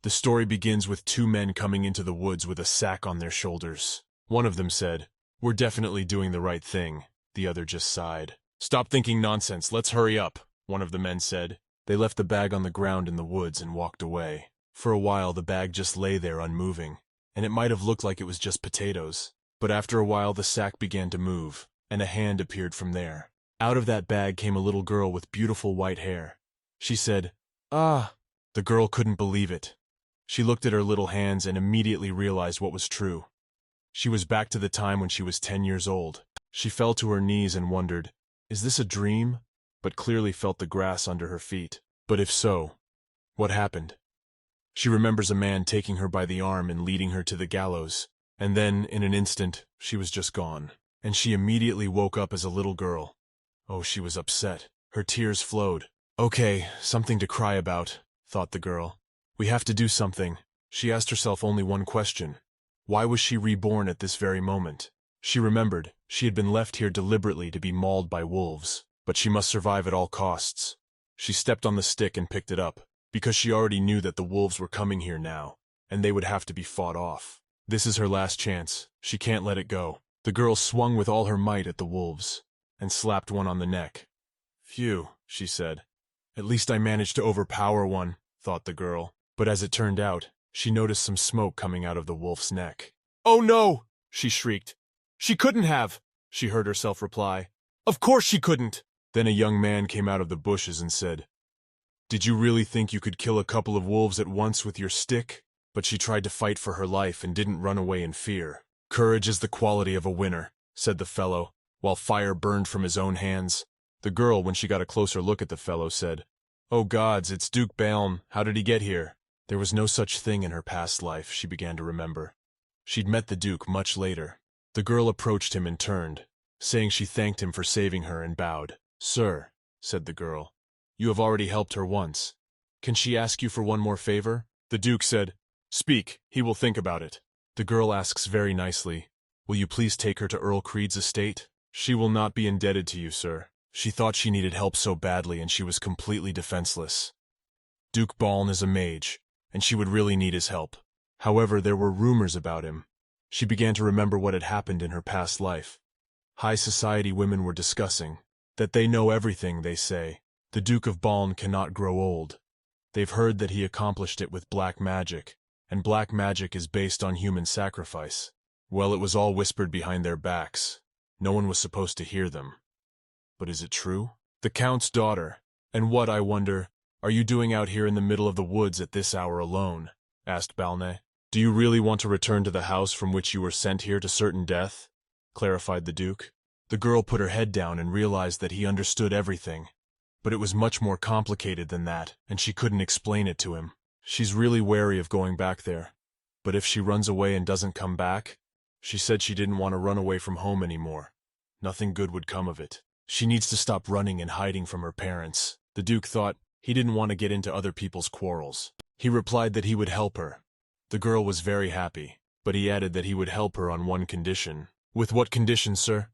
The story begins with two men coming into the woods with a sack on their shoulders. One of them said, "We're definitely doing the right thing." The other just sighed. "Stop thinking nonsense, let's hurry up," one of the men said. They left the bag on the ground in the woods and walked away. For a while the bag just lay there unmoving, and it might have looked like it was just potatoes. But after a while the sack began to move, and a hand appeared from there. Out of that bag came a little girl with beautiful white hair. She said, "Ah!" The girl couldn't believe it. She looked at her little hands and immediately realized what was true. She was back to the time when she was 10 years old. She fell to her knees and wondered, "Is this a dream?" But clearly felt the grass under her feet. But if so, what happened? She remembers a man taking her by the arm and leading her to the gallows, and then, in an instant, she was just gone. And she immediately woke up as a little girl. Oh, she was upset. Her tears flowed. "Okay, something to cry about," thought the girl. "We have to do something." She asked herself only one question. Why was she reborn at this very moment? She remembered she had been left here deliberately to be mauled by wolves, but she must survive at all costs. She stepped on the stick and picked it up, because she already knew that the wolves were coming here now, and they would have to be fought off. This is her last chance. She can't let it go. The girl swung with all her might at the wolves, and slapped one on the neck. "Phew," she said. "At least I managed to overpower one," thought the girl. But as it turned out, she noticed some smoke coming out of the wolf's neck. "Oh no!" she shrieked. "She couldn't have," she heard herself reply. "Of course she couldn't!" Then a young man came out of the bushes and said, "Did you really think you could kill a couple of wolves at once with your stick?" But she tried to fight for her life and didn't run away in fear. "Courage is the quality of a winner," said the fellow, while fire burned from his own hands. The girl, when she got a closer look at the fellow, said, "Oh gods, it's Duke Balm. How did he get here?" There was no such thing in her past life, she began to remember. She'd met the Duke much later. The girl approached him and turned, saying she thanked him for saving her and bowed. "Sir," said the girl, "you have already helped her once. Can she ask you for one more favor?" The Duke said, "Speak, he will think about it." The girl asks very nicely, "Will you please take her to Earl Creed's estate?" "She will not be indebted to you, sir." She thought she needed help so badly and she was completely defenseless. Duke Baln is a mage, and she would really need his help. However, there were rumors about him. She began to remember what had happened in her past life. High society women were discussing that they know everything, they say. The Duke of Baln cannot grow old. They've heard that he accomplished it with black magic, and black magic is based on human sacrifice. Well, it was all whispered behind their backs. No one was supposed to hear them. But is it true? The Count's daughter. "And what, I wonder, are you doing out here in the middle of the woods at this hour alone?" asked Balne. "Do you really want to return to the house from which you were sent here to certain death?" clarified the Duke. The girl put her head down and realized that he understood everything. But it was much more complicated than that, and she couldn't explain it to him. She's really wary of going back there. But if she runs away and doesn't come back, she said she didn't want to run away from home anymore. Nothing good would come of it. She needs to stop running and hiding from her parents. The Duke thought he didn't want to get into other people's quarrels. He replied that he would help her. The girl was very happy, but he added that he would help her on one condition. "With what condition, sir?"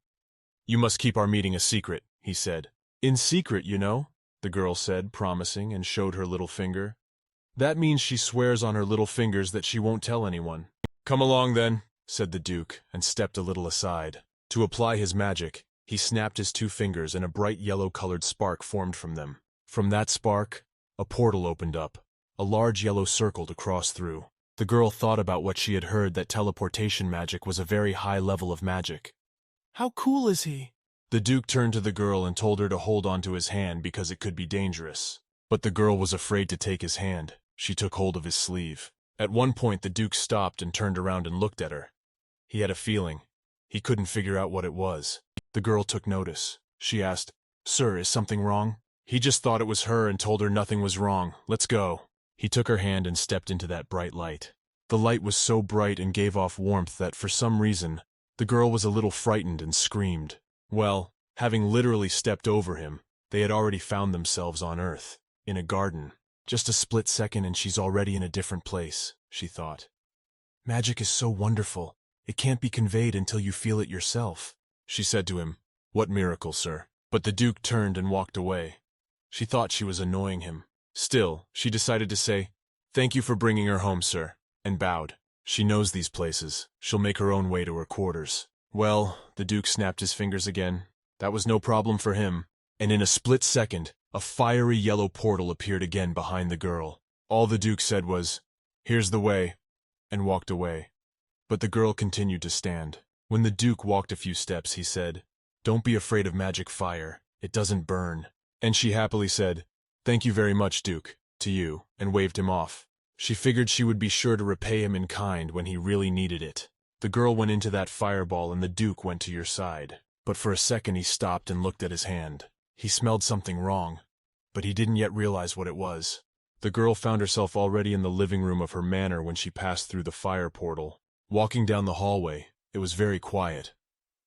"You must keep our meeting a secret," he said. "In secret, you know," the girl said, promising, and showed her little finger. "That means she swears on her little fingers that she won't tell anyone." "Come along, then," said the Duke, and stepped a little aside. To apply his magic, he snapped his two fingers and a bright yellow-colored spark formed from them. From that spark, a portal opened up, a large yellow circle to cross through. The girl thought about what she had heard, that teleportation magic was a very high level of magic. "How cool is he?" The Duke turned to the girl and told her to hold onto his hand because it could be dangerous. But the girl was afraid to take his hand. She took hold of his sleeve. At one point the Duke stopped and turned around and looked at her. He had a feeling. He couldn't figure out what it was. The girl took notice. She asked, "Sir, is something wrong?" He just thought it was her and told her nothing was wrong. "Let's go." He took her hand and stepped into that bright light. The light was so bright and gave off warmth that, for some reason, the girl was a little frightened and screamed. Well, having literally stepped over him, they had already found themselves on Earth, in a garden. Just a split second and she's already in a different place, she thought. "Magic is so wonderful. It can't be conveyed until you feel it yourself," she said to him. "What miracle, sir?" But the Duke turned and walked away. She thought she was annoying him. Still, she decided to say, "Thank you for bringing her home, sir," and bowed. She knows these places. She'll make her own way to her quarters. Well, the Duke snapped his fingers again. That was no problem for him. And in a split second, a fiery yellow portal appeared again behind the girl. All the Duke said was, "Here's the way," and walked away. But the girl continued to stand. When the Duke walked a few steps, he said, "Don't be afraid of magic fire. It doesn't burn." And she happily said, "Thank you very much, Duke, to you," and waved him off. She figured she would be sure to repay him in kind when he really needed it. The girl went into that fireball and the Duke went to your side. But for a second he stopped and looked at his hand. He smelled something wrong, but he didn't yet realize what it was. The girl found herself already in the living room of her manor when she passed through the fire portal. Walking down the hallway, it was very quiet.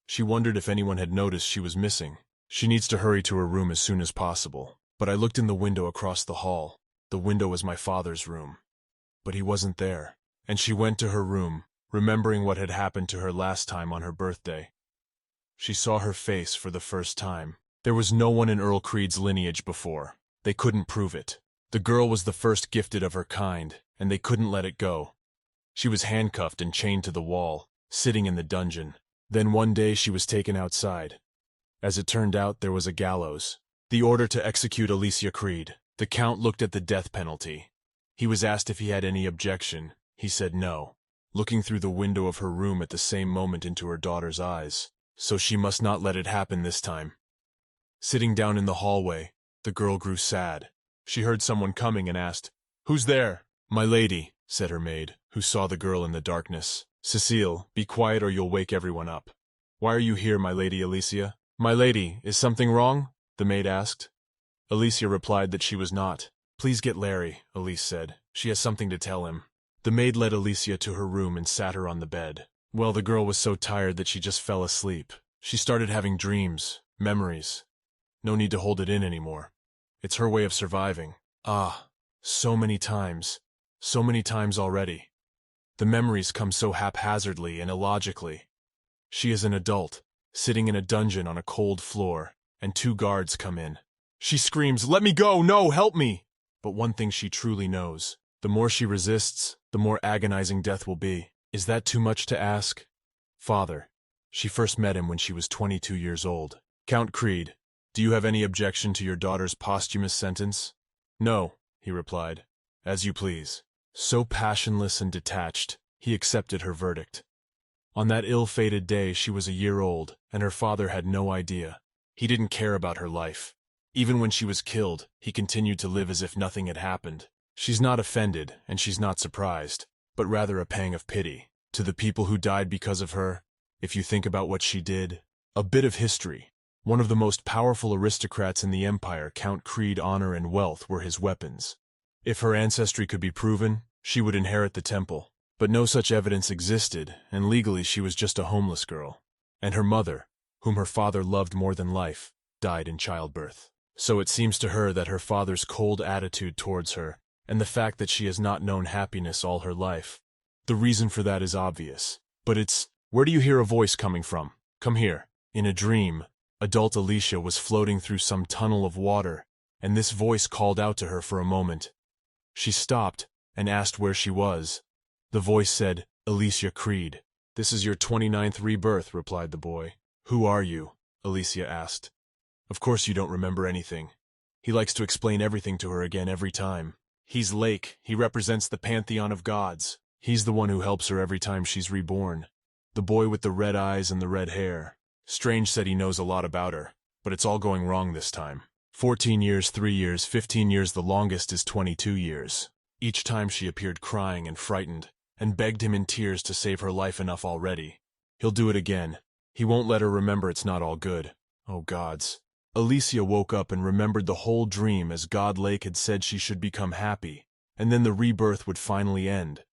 She wondered if anyone had noticed she was missing. She needs to hurry to her room as soon as possible. But I looked in the window across the hall. The window was my father's room. But he wasn't there. And she went to her room, remembering what had happened to her last time on her birthday. She saw her face for the first time. There was no one in Earl Creed's lineage before. They couldn't prove it. The girl was the first gifted of her kind, and they couldn't let it go. She was handcuffed and chained to the wall, sitting in the dungeon. Then one day she was taken outside. As it turned out, there was a gallows. The order to execute Alicia Creed. The Count looked at the death penalty. He was asked if he had any objection. He said no, looking through the window of her room at the same moment into her daughter's eyes. So she must not let it happen this time. Sitting down in the hallway, the girl grew sad. She heard someone coming and asked, "Who's there?" "My lady," said her maid, who saw the girl in the darkness. "Cecile, be quiet or you'll wake everyone up." "Why are you here, my lady Alicia?" "My lady, is something wrong?" the maid asked. Alicia replied that she was not. "Please get Larry," Elise said. "She has something to tell him." The maid led Alicia to her room and sat her on the bed. Well, the girl was so tired that she just fell asleep. She started having dreams, memories. No need to hold it in anymore. It's her way of surviving. So many times already. The memories come so haphazardly and illogically. She is an adult, sitting in a dungeon on a cold floor, and 2 guards come in. She screams, "Let me go! No, help me!" But one thing she truly knows. The more she resists, the more agonizing death will be. Is that too much to ask? Father. She first met him when she was 22 years old. "Count Creed, do you have any objection to your daughter's posthumous sentence?" "No," he replied. "As you please." So passionless and detached, he accepted her verdict. On that ill-fated day, she was a year old, and her father had no idea. He didn't care about her life. Even when she was killed, he continued to live as if nothing had happened. She's not offended, and she's not surprised, but rather a pang of pity. To the people who died because of her, if you think about what she did. A bit of history. One of the most powerful aristocrats in the empire, Count Creed, honor and wealth were his weapons. If her ancestry could be proven, she would inherit the temple. But no such evidence existed, and legally she was just a homeless girl. And her mother, whom her father loved more than life, died in childbirth. So it seems to her that her father's cold attitude towards her, and the fact that she has not known happiness all her life. The reason for that is obvious. But where do you hear a voice coming from? Come here. In a dream, adult Alicia was floating through some tunnel of water, and this voice called out to her for a moment. She stopped and asked where she was. The voice said, "Alicia Creed." "This is your 29th rebirth," replied the boy. "Who are you?" Alicia asked. Of course you don't remember anything. He likes to explain everything to her again every time. He's Lake. He represents the pantheon of gods. He's the one who helps her every time she's reborn. The boy with the red eyes and the red hair. Strange said he knows a lot about her, but it's all going wrong this time. 14 years, 3 years, 15 years, the longest is 22 years. Each time she appeared crying and frightened, and begged him in tears to save her life enough already. He'll do it again. He won't let her remember it's not all good. Oh gods. Alicia woke up and remembered the whole dream as God Lake had said she should become happy, and then the rebirth would finally end.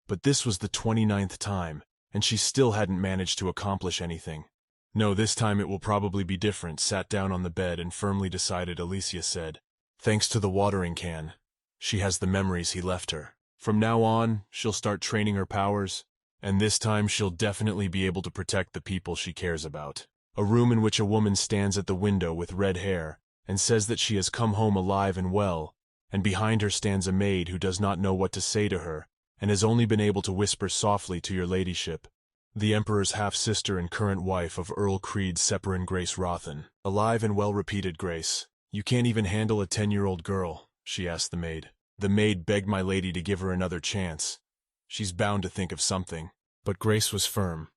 But this was the 29th time, and she still hadn't managed to accomplish anything. "No, this time it will probably be different," sat down on the bed and firmly decided. Alicia said, "Thanks to the watering can. She has the memories he left her. From now on, she'll start training her powers, and this time she'll definitely be able to protect the people she cares about." A room in which a woman stands at the window with red hair and says that she has come home alive and well, and behind her stands a maid who does not know what to say to her, and has only been able to whisper softly to your ladyship. The Emperor's half-sister and current wife of Earl Creed's Separan Grace Rothan. Alive and well, repeated Grace. You can't even handle a 10-year-old girl, she asked the maid. The maid begged my lady to give her another chance. She's bound to think of something. But Grace was firm.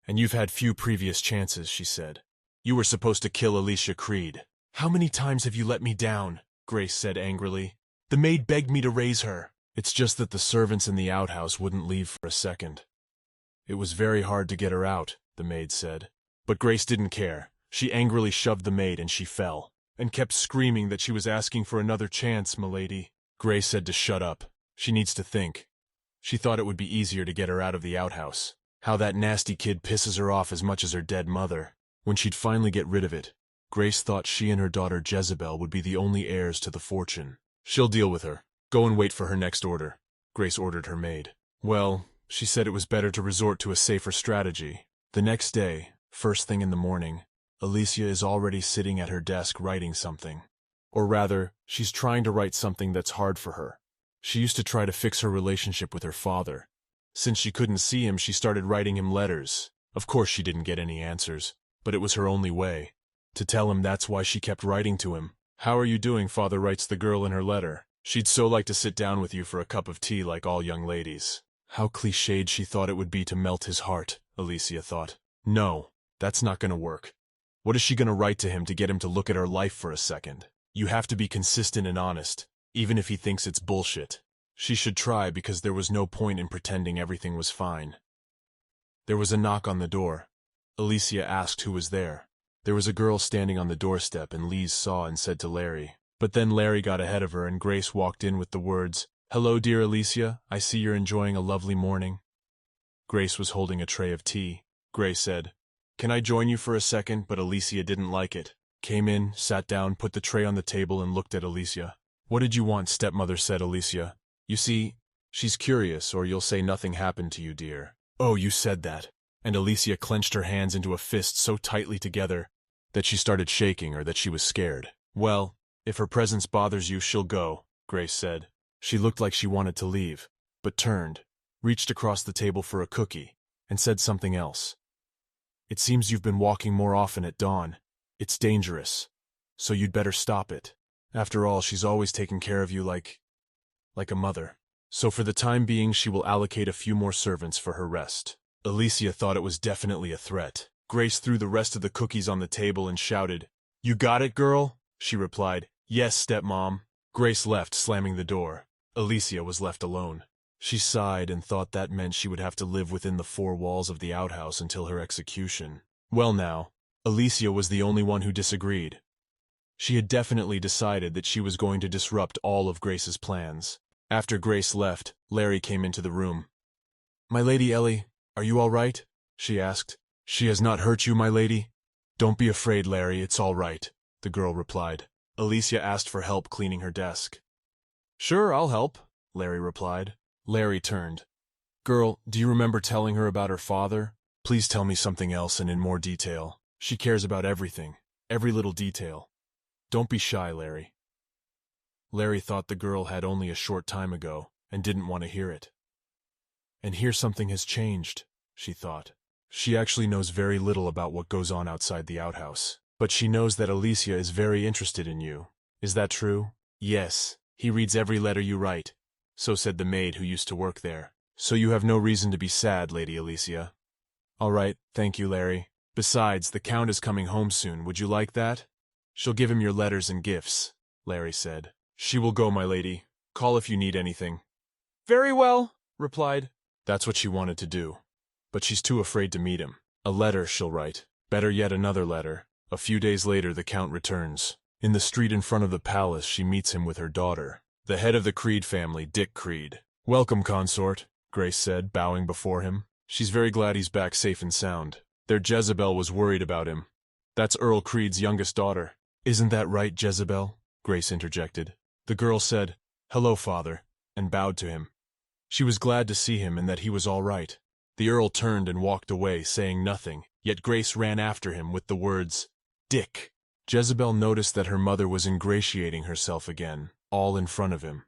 And you've had few previous chances, she said. You were supposed to kill Alicia Creed. How many times have you let me down? Grace said angrily. The maid begged me to raise her. It's just that the servants in the outhouse wouldn't leave for a second. It was very hard to get her out, the maid said. But Grace didn't care. She angrily shoved the maid and she fell, and kept screaming that she was asking for another chance, milady. Grace said to shut up. She needs to think. She thought it would be easier to get her out of the outhouse. How that nasty kid pisses her off as much as her dead mother. When she'd finally get rid of it, Grace thought she and her daughter Jezebel would be the only heirs to the fortune. She'll deal with her. Go and wait for her next order, Grace ordered her maid. Well, she said it was better to resort to a safer strategy. The next day, first thing in the morning, Alicia is already sitting at her desk writing something. Or rather, she's trying to write something that's hard for her. She used to try to fix her relationship with her father. Since she couldn't see him, she started writing him letters. Of course she didn't get any answers, but it was her only way. To tell him that's why she kept writing to him. How are you doing, father, writes the girl in her letter. She'd so like to sit down with you for a cup of tea like all young ladies. How cliched she thought it would be to melt his heart, Alicia thought. No, that's not going to work. What is she going to write to him to get him to look at her life for a second? You have to be consistent and honest, even if he thinks it's bullshit. She should try because there was no point in pretending everything was fine. There was a knock on the door. Alicia asked who was there. There was a girl standing on the doorstep, and Lise saw and said to Larry. But then Larry got ahead of her and Grace walked in with the words, "Hello, dear Alicia, I see you're enjoying a lovely morning." Grace was holding a tray of tea. Grace said, "Can I join you for a second?" But Alicia didn't like it. Came in, sat down, put the tray on the table and looked at Alicia. "What did you want?" Stepmother said. Alicia. "You see, she's curious, or you'll say nothing happened to you, dear." "Oh, you said that." And Alicia clenched her hands into a fist so tightly together that she started shaking or that she was scared. "Well, if her presence bothers you, she'll go," Grace said. She looked like she wanted to leave, but turned, reached across the table for a cookie, and said something else. "It seems you've been walking more often at dawn. It's dangerous, so you'd better stop it. After all, she's always taken care of you like a mother. So for the time being, she will allocate a few more servants for her rest." Alicia thought it was definitely a threat. Grace threw the rest of the cookies on the table and shouted, "You got it, girl?" She replied, "Yes, stepmom." Grace left, slamming the door. Alicia was left alone. She sighed and thought that meant she would have to live within the four walls of the outhouse until her execution. Well now, Alicia was the only one who disagreed. She had definitely decided that she was going to disrupt all of Grace's plans. After Grace left, Larry came into the room. "My lady Ellie, are you all right?" she asked. "She has not hurt you, my lady?" "Don't be afraid, Larry, it's all right," the girl replied. Alicia asked for help cleaning her desk. "Sure, I'll help," Larry replied. Larry turned. "Girl, do you remember telling her about her father? Please tell me something else and in more detail. She cares about everything, every little detail. Don't be shy, Larry." Larry thought the girl had only a short time ago and didn't want to hear it. And here something has changed, she thought. She actually knows very little about what goes on outside the outhouse. But she knows that Alicia is very interested in you. Is that true? "Yes, he reads every letter you write," so said the maid who used to work there. "So you have no reason to be sad, Lady Alicia." "All right, thank you, Larry. Besides, the Count is coming home soon. Would you like that?" "She'll give him your letters and gifts," Larry said. "She will go, my lady. Call if you need anything." "Very well," replied. That's what she wanted to do. But she's too afraid to meet him. A letter she'll write. Better yet, another letter. A few days later, the Count returns. In the street in front of the palace, she meets him with her daughter, the head of the Creed family, Dick Creed. "Welcome, consort," Grace said, bowing before him. She's very glad he's back safe and sound. Their Jezebel was worried about him. That's Earl Creed's youngest daughter. "Isn't that right, Jezebel?" Grace interjected. The girl said, "Hello, father," and bowed to him. She was glad to see him and that he was all right. The Earl turned and walked away, saying nothing, yet Grace ran after him with the words, "Dick." Jezebel noticed that her mother was ingratiating herself again, all in front of him.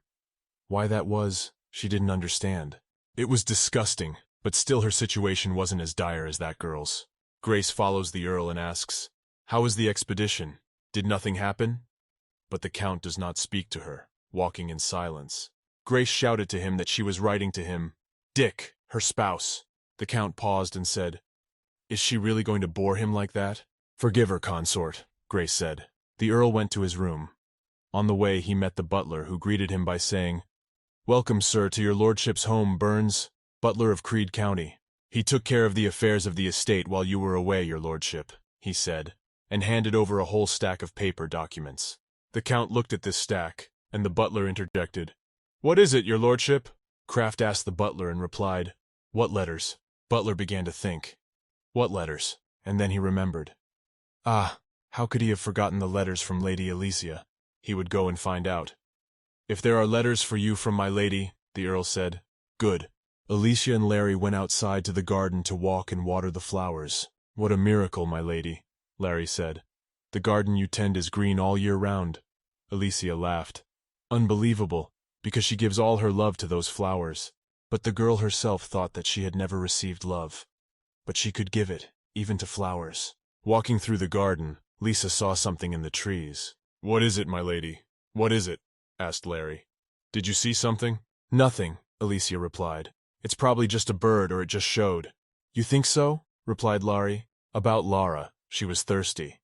Why that was, she didn't understand. It was disgusting, but still her situation wasn't as dire as that girl's. Grace follows the Earl and asks, "How was the expedition? Did nothing happen?" But the Count does not speak to her, walking in silence. Grace shouted to him that she was writing to him, Dick, her spouse. The Count paused and said, "Is she really going to bore him like that?" "Forgive her, consort," Grace said. The Earl went to his room. On the way he met the butler, who greeted him by saying, "Welcome, sir, to your lordship's home, Burns, butler of Creed County. He took care of the affairs of the estate while you were away, your lordship," he said, and handed over a whole stack of paper documents. The Count looked at this stack, and the butler interjected, "What is it, your lordship?" Kraft asked the butler and replied, "What letters?" Butler began to think. What letters? And then he remembered. Ah, how could he have forgotten the letters from Lady Alicia? He would go and find out. "If there are letters for you from my lady," the Earl said. "Good." Alicia and Larry went outside to the garden to walk and water the flowers. "What a miracle, my lady," Larry said. "The garden you tend is green all year round." Alicia laughed. "Unbelievable, because she gives all her love to those flowers." But the girl herself thought that she had never received love. But she could give it, even to flowers. Walking through the garden, Lisa saw something in the trees. "What is it, my lady? What is it?" asked Larry. "Did you see something?" "Nothing," Alicia replied. "It's probably just a bird, or it just showed." "You think so?" replied Larry. "About Lara. She was thirsty."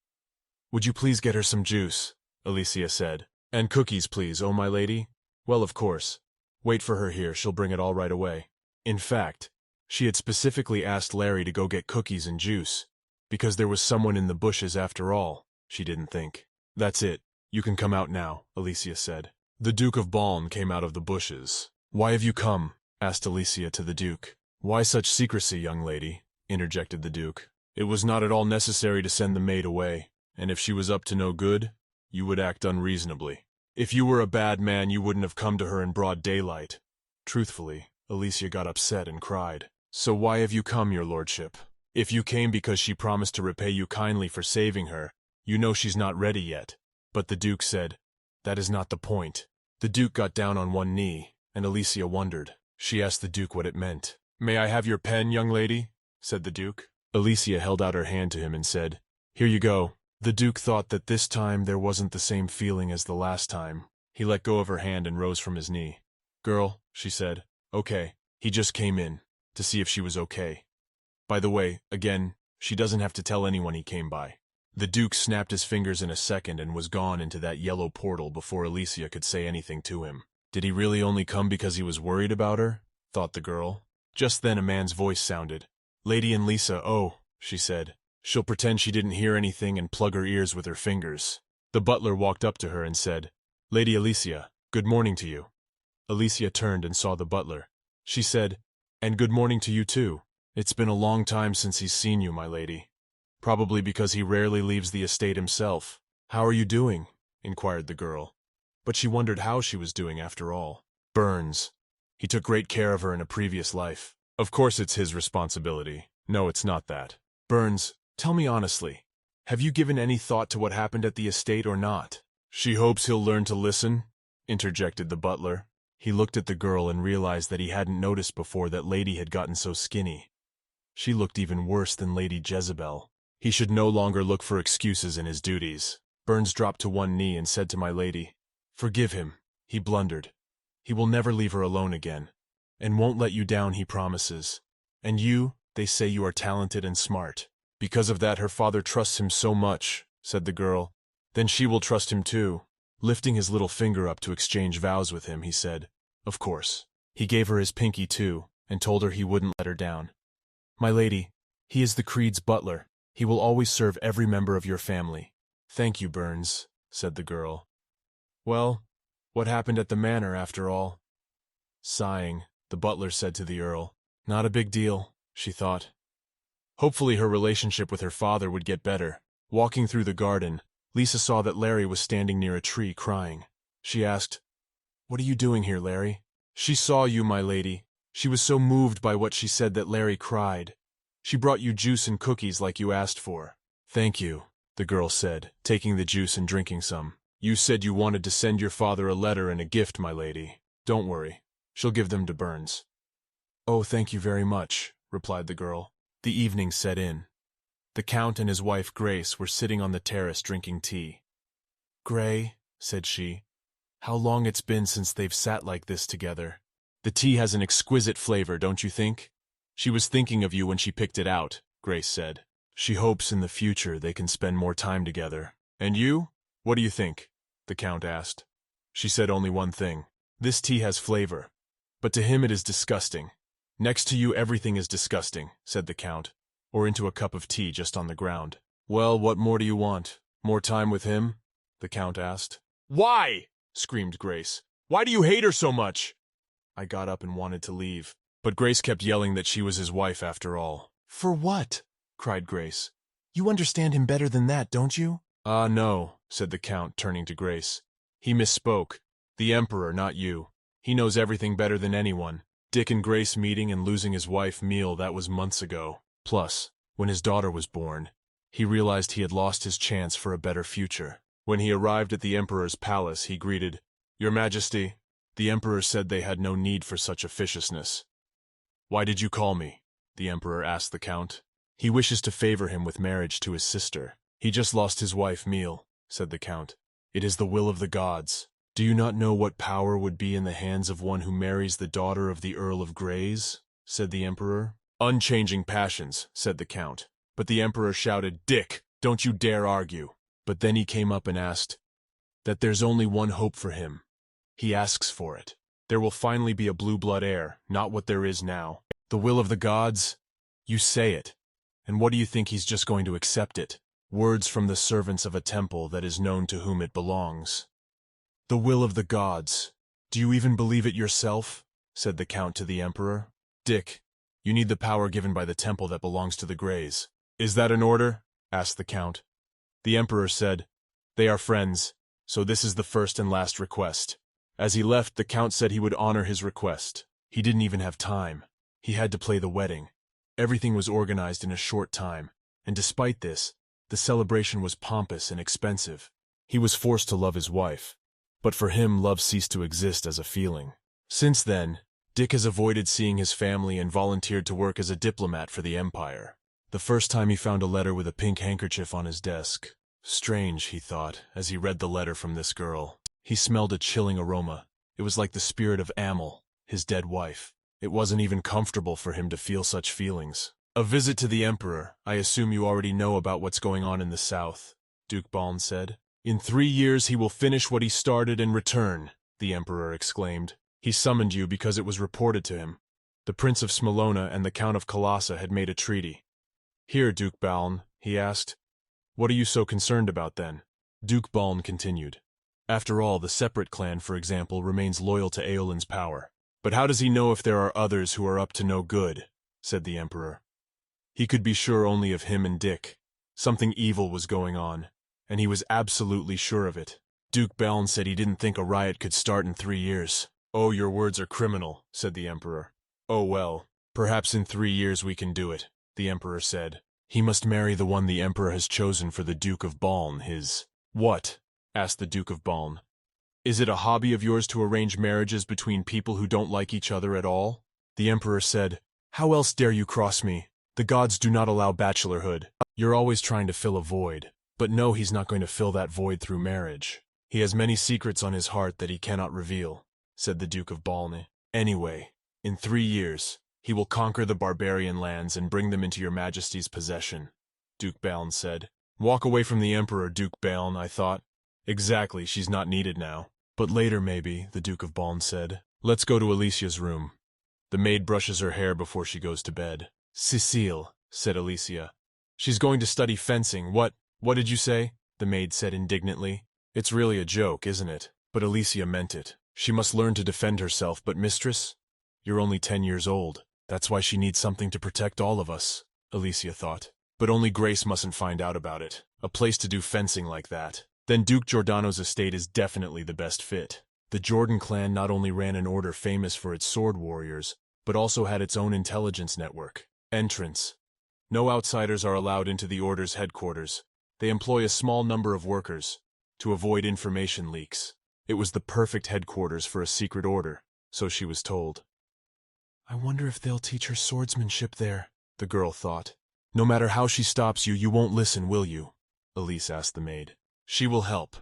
"Would you please get her some juice?" Alicia said. "And cookies, please, oh my lady?" "Well, of course. Wait for her here, she'll bring it all right away." In fact, she had specifically asked Larry to go get cookies and juice, because there was someone in the bushes after all, she didn't think. "That's it. You can come out now," Alicia said. The Duke of Balm came out of the bushes. "Why have you come?" asked Alicia to the Duke. "Why such secrecy, young lady?" interjected the Duke. "It was not at all necessary to send the maid away, and if she was up to no good, you would act unreasonably. If you were a bad man, you wouldn't have come to her in broad daylight." Truthfully, Alicia got upset and cried. "So why have you come, your lordship? If you came because she promised to repay you kindly for saving her, you know she's not ready yet." But the Duke said, "That is not the point." The Duke got down on one knee, and Alicia wondered. She asked the Duke what it meant. "May I have your pen, young lady?" said the Duke. Alicia held out her hand to him and said, "Here you go." The Duke thought that this time there wasn't the same feeling as the last time. He let go of her hand and rose from his knee. "Girl," she said. "Okay. He just came in, to see if she was okay. By the way, again, she doesn't have to tell anyone he came by." The Duke snapped his fingers in a second and was gone into that yellow portal before Alicia could say anything to him. Did he really only come because he was worried about her? Thought the girl. Just then a man's voice sounded. "Lady and Lisa, oh," she said. "She'll pretend she didn't hear anything and plug her ears with her fingers." The butler walked up to her and said, "Lady Alicia, good morning to you." Alicia turned and saw the butler. She said, "And good morning to you too. It's been a long time since he's seen you, my lady. Probably because he rarely leaves the estate himself." "How are you doing?" inquired the girl. But she wondered how she was doing after all. "Burns. He took great care of her in a previous life. Of course it's his responsibility. No, it's not that. Burns, tell me honestly, have you given any thought to what happened at the estate or not?" "She hopes he'll learn to listen," interjected the butler. He looked at the girl and realized that he hadn't noticed before that Lady had gotten so skinny. She looked even worse than Lady Jezebel. He should no longer look for excuses in his duties. Burns dropped to one knee and said to my lady, "Forgive him. He blundered. He will never leave her alone again, and won't let you down, he promises. And you, they say you are talented and smart. Because of that her father trusts him so much," said the girl. "Then she will trust him too." Lifting his little finger up to exchange vows with him, he said, "Of course." He gave her his pinky too, and told her he wouldn't let her down. "My lady, he is the Creed's butler. He will always serve every member of your family." "Thank you, Burns," said the girl. "Well, what happened at the manor, after all?" Sighing, the butler said to the Earl, "Not a big deal," she thought. Hopefully her relationship with her father would get better. Walking through the garden, Lisa saw that Larry was standing near a tree crying. She asked, "What are you doing here, Larry?" "She saw you, my lady. She was so moved by what she said that Larry cried. She brought you juice and cookies like you asked for." "Thank you," the girl said, taking the juice and drinking some. You said you wanted to send your father a letter and a gift, my lady. Don't worry. She'll give them to Burns. Oh, thank you very much, replied the girl. The evening set in. The Count and his wife Grace were sitting on the terrace drinking tea. Gray, said she, how long it's been since they've sat like this together. The tea has an exquisite flavor, don't you think? She was thinking of you when she picked it out, Grace said. She hopes in the future they can spend more time together. And you? What do you think? The Count asked. She said only one thing. This tea has flavor. But to him it is disgusting. Next to you everything is disgusting, said the Count, or into a cup of tea just on the ground. Well, what more do you want? More time with him? The Count asked. Why? Screamed Grace. Why do you hate her so much? I got up and wanted to leave, but Grace kept yelling that she was his wife after all. For what? Cried Grace. You understand him better than that, don't you? No, said the Count, turning to Grace. He misspoke. The Emperor, not you. He knows everything better than anyone. Dick and Grace meeting and losing his wife, Meal, that was months ago. Plus, when his daughter was born, he realized he had lost his chance for a better future. When he arrived at the Emperor's palace, he greeted, Your Majesty. The Emperor said they had no need for such officiousness. Why did you call me? The Emperor asked the Count. He wishes to favor him with marriage to his sister. He just lost his wife, Meal, said the Count. It is the will of the gods. Do you not know what power would be in the hands of one who marries the daughter of the Earl of Greys? Said the Emperor. Unchanging passions, said the Count. But the Emperor shouted, Dick, don't you dare argue. But then he came up and asked that there's only one hope for him. He asks for it. There will finally be a blue blood heir, not what there is now. The will of the gods? You say it. And what do you think he's just going to accept it? Words from the servants of a temple that is known to whom it belongs. The will of the gods. Do you even believe it yourself? Said the Count to the Emperor. Dick, you need the power given by the temple that belongs to the Greys. Is that an order? Asked the Count. The Emperor said, They are friends, so this is the first and last request. As he left, the Count said he would honor his request. He didn't even have time. He had to play the wedding. Everything was organized in a short time, and despite this, the celebration was pompous and expensive. He was forced to love his wife. But for him, love ceased to exist as a feeling. Since then, Dick has avoided seeing his family and volunteered to work as a diplomat for the Empire. The first time he found a letter with a pink handkerchief on his desk. Strange, he thought, as he read the letter from this girl. He smelled a chilling aroma. It was like the spirit of Amel, his dead wife. It wasn't even comfortable for him to feel such feelings. A visit to the Emperor. I assume you already know about what's going on in the south, Duke Baln said. In 3 years he will finish what he started and return, the Emperor exclaimed. He summoned you because it was reported to him. The Prince of Smolona and the Count of Kalasa had made a treaty. Here, Duke Baln, he asked. What are you so concerned about then? Duke Baln continued. After all, the separate clan, for example, remains loyal to Aolin's power. But how does he know if there are others who are up to no good? Said the Emperor. He could be sure only of him and Dick. Something evil was going on, and he was absolutely sure of it. Duke Baln said he didn't think a riot could start in 3 years. Oh, your words are criminal, said the Emperor. Oh well, perhaps in 3 years we can do it, the Emperor said. He must marry the one the Emperor has chosen for the Duke of Baln, his... What? Asked the Duke of Baln. Is it a hobby of yours to arrange marriages between people who don't like each other at all? The Emperor said, How else dare you cross me? The gods do not allow bachelorhood. You're always trying to fill a void. But no, he's not going to fill that void through marriage. He has many secrets on his heart that he cannot reveal, said the Duke of Balne. Anyway, in 3 years, he will conquer the barbarian lands and bring them into your Majesty's possession, Duke Baln said. Walk away from the Emperor, Duke Baln, I thought. Exactly, she's not needed now. But later, maybe, the Duke of Baln said. Let's go to Alicia's room. The maid brushes her hair before she goes to bed. Cecile, said Alicia. She's going to study fencing. What did you say? The maid said indignantly. It's really a joke, isn't it? But Alicia meant it. She must learn to defend herself, but mistress? You're only 10 years old. That's why she needs something to protect all of us, Alicia thought. But only Grace mustn't find out about it. A place to do fencing like that. Then Duke Giordano's estate is definitely the best fit. The Jordan clan not only ran an order famous for its sword warriors, but also had its own intelligence network. Entrance. No outsiders are allowed into the order's headquarters. They employ a small number of workers. to avoid information leaks. It was the perfect headquarters for a secret order, so she was told. I wonder if they'll teach her swordsmanship there, the girl thought. No matter how she stops you, you won't listen, will you? Elise asked the maid. She will help.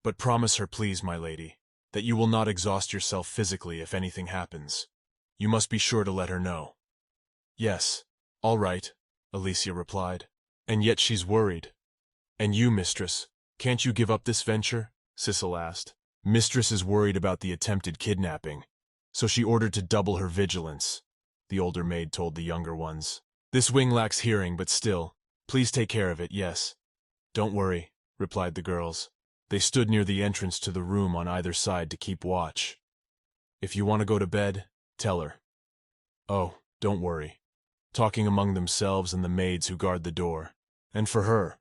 But promise her, please, my lady, that you will not exhaust yourself physically if anything happens. You must be sure to let her know. Yes, all right, Alicia replied. And yet she's worried. And you, mistress, can't you give up this venture? Sissel asked. Mistress is worried about the attempted kidnapping, so she ordered to double her vigilance, the older maid told the younger ones. This wing lacks hearing, but still, please take care of it, yes. Don't worry, replied the girls. They stood near the entrance to the room on either side to keep watch. If you want to go to bed, tell her. Oh, don't worry. Talking among themselves and the maids who guard the door. And for her.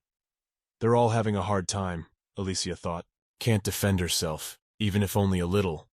They're all having a hard time, Alicia thought. Can't defend herself, even if only a little.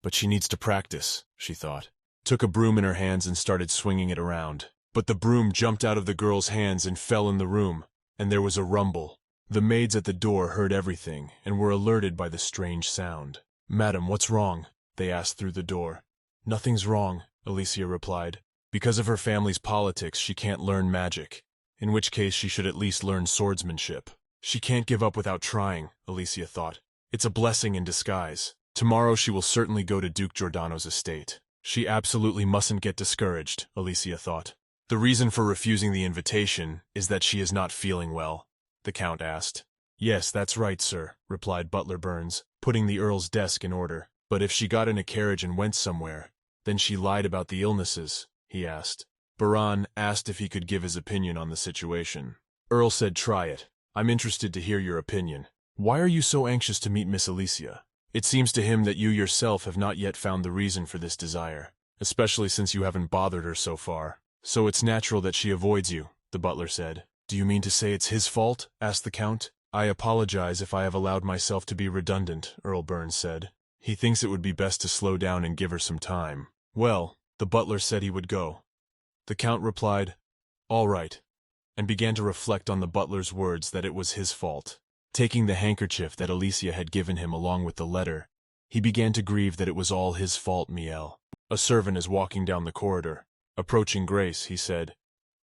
But she needs to practice, she thought. Took a broom in her hands and started swinging it around. But the broom jumped out of the girl's hands and fell in the room, and there was a rumble. The maids at the door heard everything and were alerted by the strange sound. Madam, what's wrong? They asked through the door. Nothing's wrong, Alicia replied. Because of her family's politics, she can't learn magic, in which case she should at least learn swordsmanship. She can't give up without trying, Alicia thought. It's a blessing in disguise. Tomorrow she will certainly go to Duke Giordano's estate. She absolutely mustn't get discouraged, Alicia thought. The reason for refusing the invitation is that she is not feeling well, the Count asked. Yes, that's right, sir, replied Butler Burns, putting the Earl's desk in order. But if she got in a carriage and went somewhere, then she lied about the illnesses, he asked. Baran asked if he could give his opinion on the situation. Earl said, try it. I'm interested to hear your opinion. Why are you so anxious to meet Miss Alicia? It seems to him that you yourself have not yet found the reason for this desire, especially since you haven't bothered her so far. So it's natural that she avoids you, the butler said. Do you mean to say it's his fault? Asked the Count. I apologize if I have allowed myself to be redundant, Earl Burns said. He thinks it would be best to slow down and give her some time. Well, the butler said he would go. The Count replied, all right, and began to reflect on the butler's words that it was his fault. Taking the handkerchief that Alicia had given him along with the letter, he began to grieve that it was all his fault, Miel. A servant is walking down the corridor. Approaching Grace, he said,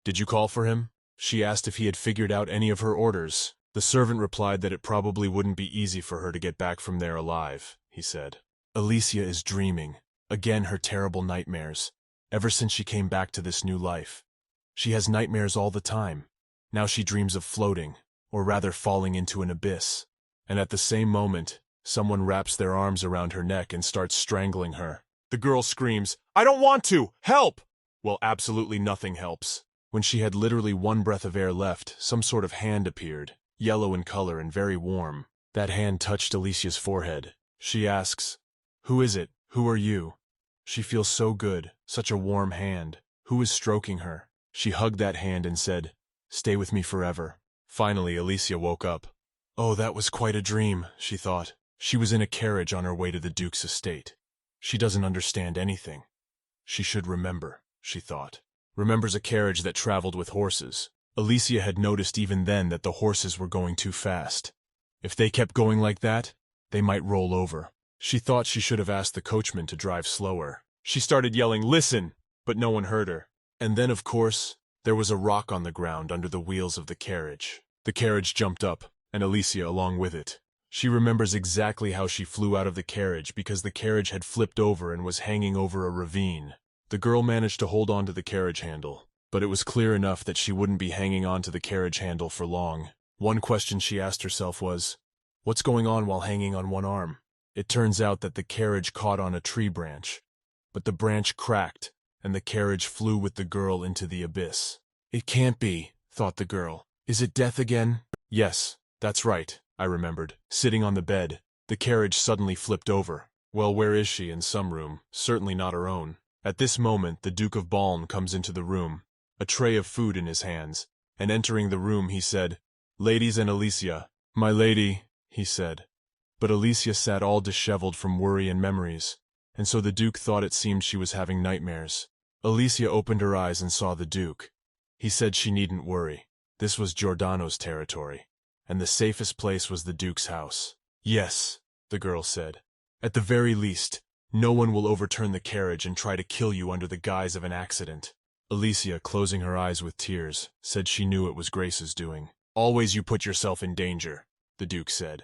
Did you call for him? She asked if he had figured out any of her orders. The servant replied that it probably wouldn't be easy for her to get back from there alive, he said. Alicia is dreaming. Again her terrible nightmares. Ever since she came back to this new life. She has nightmares all the time. Now she dreams of floating, or rather falling into an abyss. And at the same moment, someone wraps their arms around her neck and starts strangling her. The girl screams, I don't want to! Help! Well, absolutely nothing helps. When she had literally one breath of air left, some sort of hand appeared, yellow in color and very warm. That hand touched Alicia's forehead. She asks, Who is it? Who are you? She feels so good, such a warm hand. Who is stroking her? She hugged that hand and said, Stay with me forever. Finally, Alicia woke up. Oh, that was quite a dream, she thought. She was in a carriage on her way to the Duke's estate. She doesn't understand anything. She should remember, she thought. Remembers a carriage that traveled with horses. Alicia had noticed even then that the horses were going too fast. If they kept going like that, they might roll over. She thought she should have asked the coachman to drive slower. She started yelling, Listen! But no one heard her. And then, of course, there was a rock on the ground under the wheels of the carriage. The carriage jumped up, and Alicia along with it. She remembers exactly how she flew out of the carriage because the carriage had flipped over and was hanging over a ravine. The girl managed to hold on to the carriage handle, but it was clear enough that she wouldn't be hanging on to the carriage handle for long. One question she asked herself was, what's going on while hanging on one arm? It turns out that the carriage caught on a tree branch, but the branch cracked, and the carriage flew with the girl into the abyss. It can't be, thought the girl. Is it death again? Yes, that's right, I remembered. Sitting on the bed, the carriage suddenly flipped over. Well, where is she? In some room, certainly not her own. At this moment, the Duke of Baln comes into the room, a tray of food in his hands, and entering the room he said, Ladies and Alicia. My lady, he said. But Alicia sat all disheveled from worry and memories, and so the Duke thought it seemed she was having nightmares. Alicia opened her eyes and saw the Duke. He said she needn't worry. This was Giordano's territory, and the safest place was the Duke's house. Yes, the girl said. At the very least, no one will overturn the carriage and try to kill you under the guise of an accident. Alicia, closing her eyes with tears, said she knew it was Grace's doing. Always you put yourself in danger, the Duke said.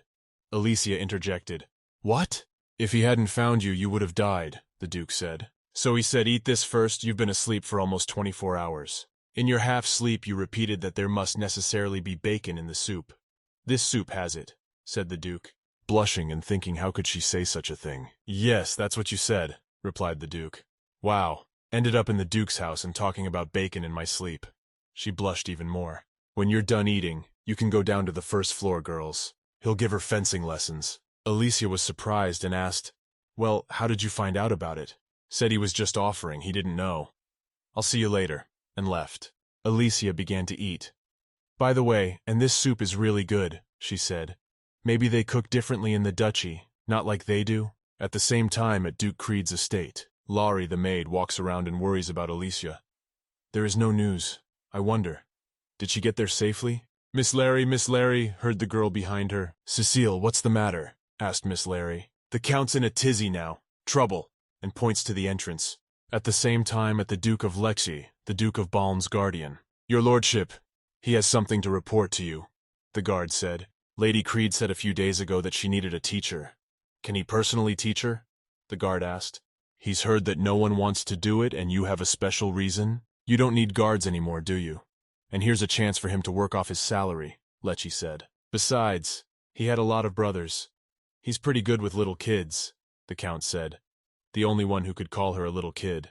Alicia interjected. What? If he hadn't found you, you would have died, the Duke said. So he said, eat this first, you've been asleep for almost 24 hours. In your half-sleep you repeated that there must necessarily be bacon in the soup. This soup has it, said the Duke, blushing and thinking how could she say such a thing. Yes, that's what you said, replied the Duke. Wow, ended up in the Duke's house and talking about bacon in my sleep. She blushed even more. When you're done eating, you can go down to the first floor, girls. He'll give her fencing lessons. Alicia was surprised and asked, well, how did you find out about it? Said he was just offering, he didn't know. I'll see you later, and left. Alicia began to eat. By the way, and this soup is really good, she said. Maybe they cook differently in the duchy, not like they do? At the same time at Duke Creed's estate, Laurie, the maid, walks around and worries about Alicia. There is no news. I wonder. Did she get there safely? Miss Larry, heard the girl behind her. Cecile, what's the matter? Asked Miss Larry. The Count's in a tizzy now. Trouble. And points to the entrance. At the same time at the Duke of Lexi, the Duke of Balm's guardian. Your lordship, he has something to report to you, the guard said. Lady Creed said a few days ago that she needed a teacher. Can he personally teach her? The guard asked. He's heard that no one wants to do it and you have a special reason? You don't need guards anymore, do you? And here's a chance for him to work off his salary, Lecce said. Besides, he had a lot of brothers. He's pretty good with little kids, the Count said. The only one who could call her a little kid.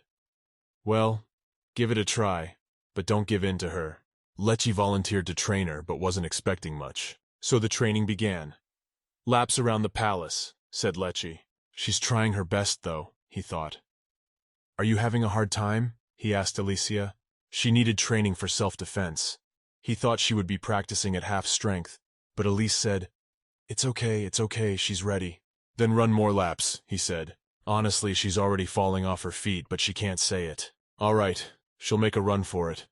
Well, give it a try, but don't give in to her. Lecce volunteered to train her, but wasn't expecting much. So the training began. Laps around the palace, said Lecce. She's trying her best, though, he thought. Are you having a hard time? He asked Alicia. She needed training for self-defense. He thought she would be practicing at half strength, but Elise said, it's okay, she's ready. Then run more laps, he said. Honestly, she's already falling off her feet, but she can't say it. All right, she'll make a run for it.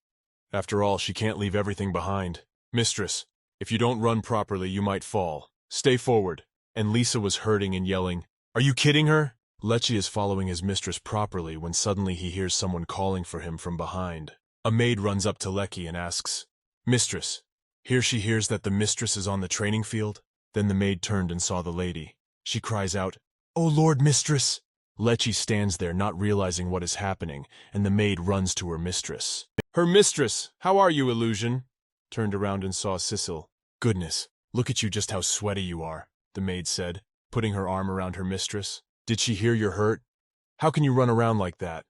After all, she can't leave everything behind. Mistress, if you don't run properly, you might fall. Stay forward. And Lisa was hurting and yelling, are you kidding her? Lecce is following his mistress properly when suddenly he hears someone calling for him from behind. A maid runs up to Lecce and asks, Mistress. Here she hears that the mistress is on the training field. Then the maid turned and saw the lady. She cries out, Oh Lord, mistress! Lecce stands there not realizing what is happening, and the maid runs to her mistress. Her mistress! How are you, Illusion? Turned around and saw Cecile. Goodness, look at you just how sweaty you are, the maid said, putting her arm around her mistress. Did she hear you're hurt? How can you run around like that?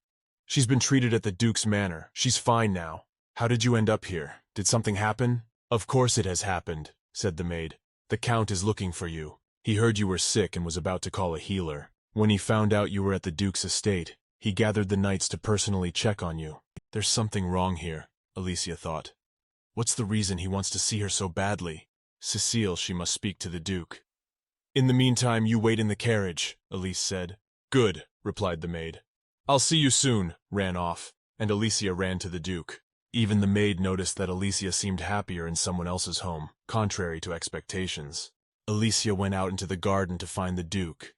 She's been treated at the Duke's manor. She's fine now. How did you end up here? Did something happen? Of course it has happened, said the maid. The Count is looking for you. He heard you were sick and was about to call a healer. When he found out you were at the Duke's estate, he gathered the knights to personally check on you. There's something wrong here, Alicia thought. What's the reason he wants to see her so badly? Cecile, she must speak to the Duke. In the meantime, you wait in the carriage, Elise said. Good, replied the maid. I'll see you soon, ran off, and Alicia ran to the Duke. Even the maid noticed that Alicia seemed happier in someone else's home, contrary to expectations. Alicia went out into the garden to find the Duke.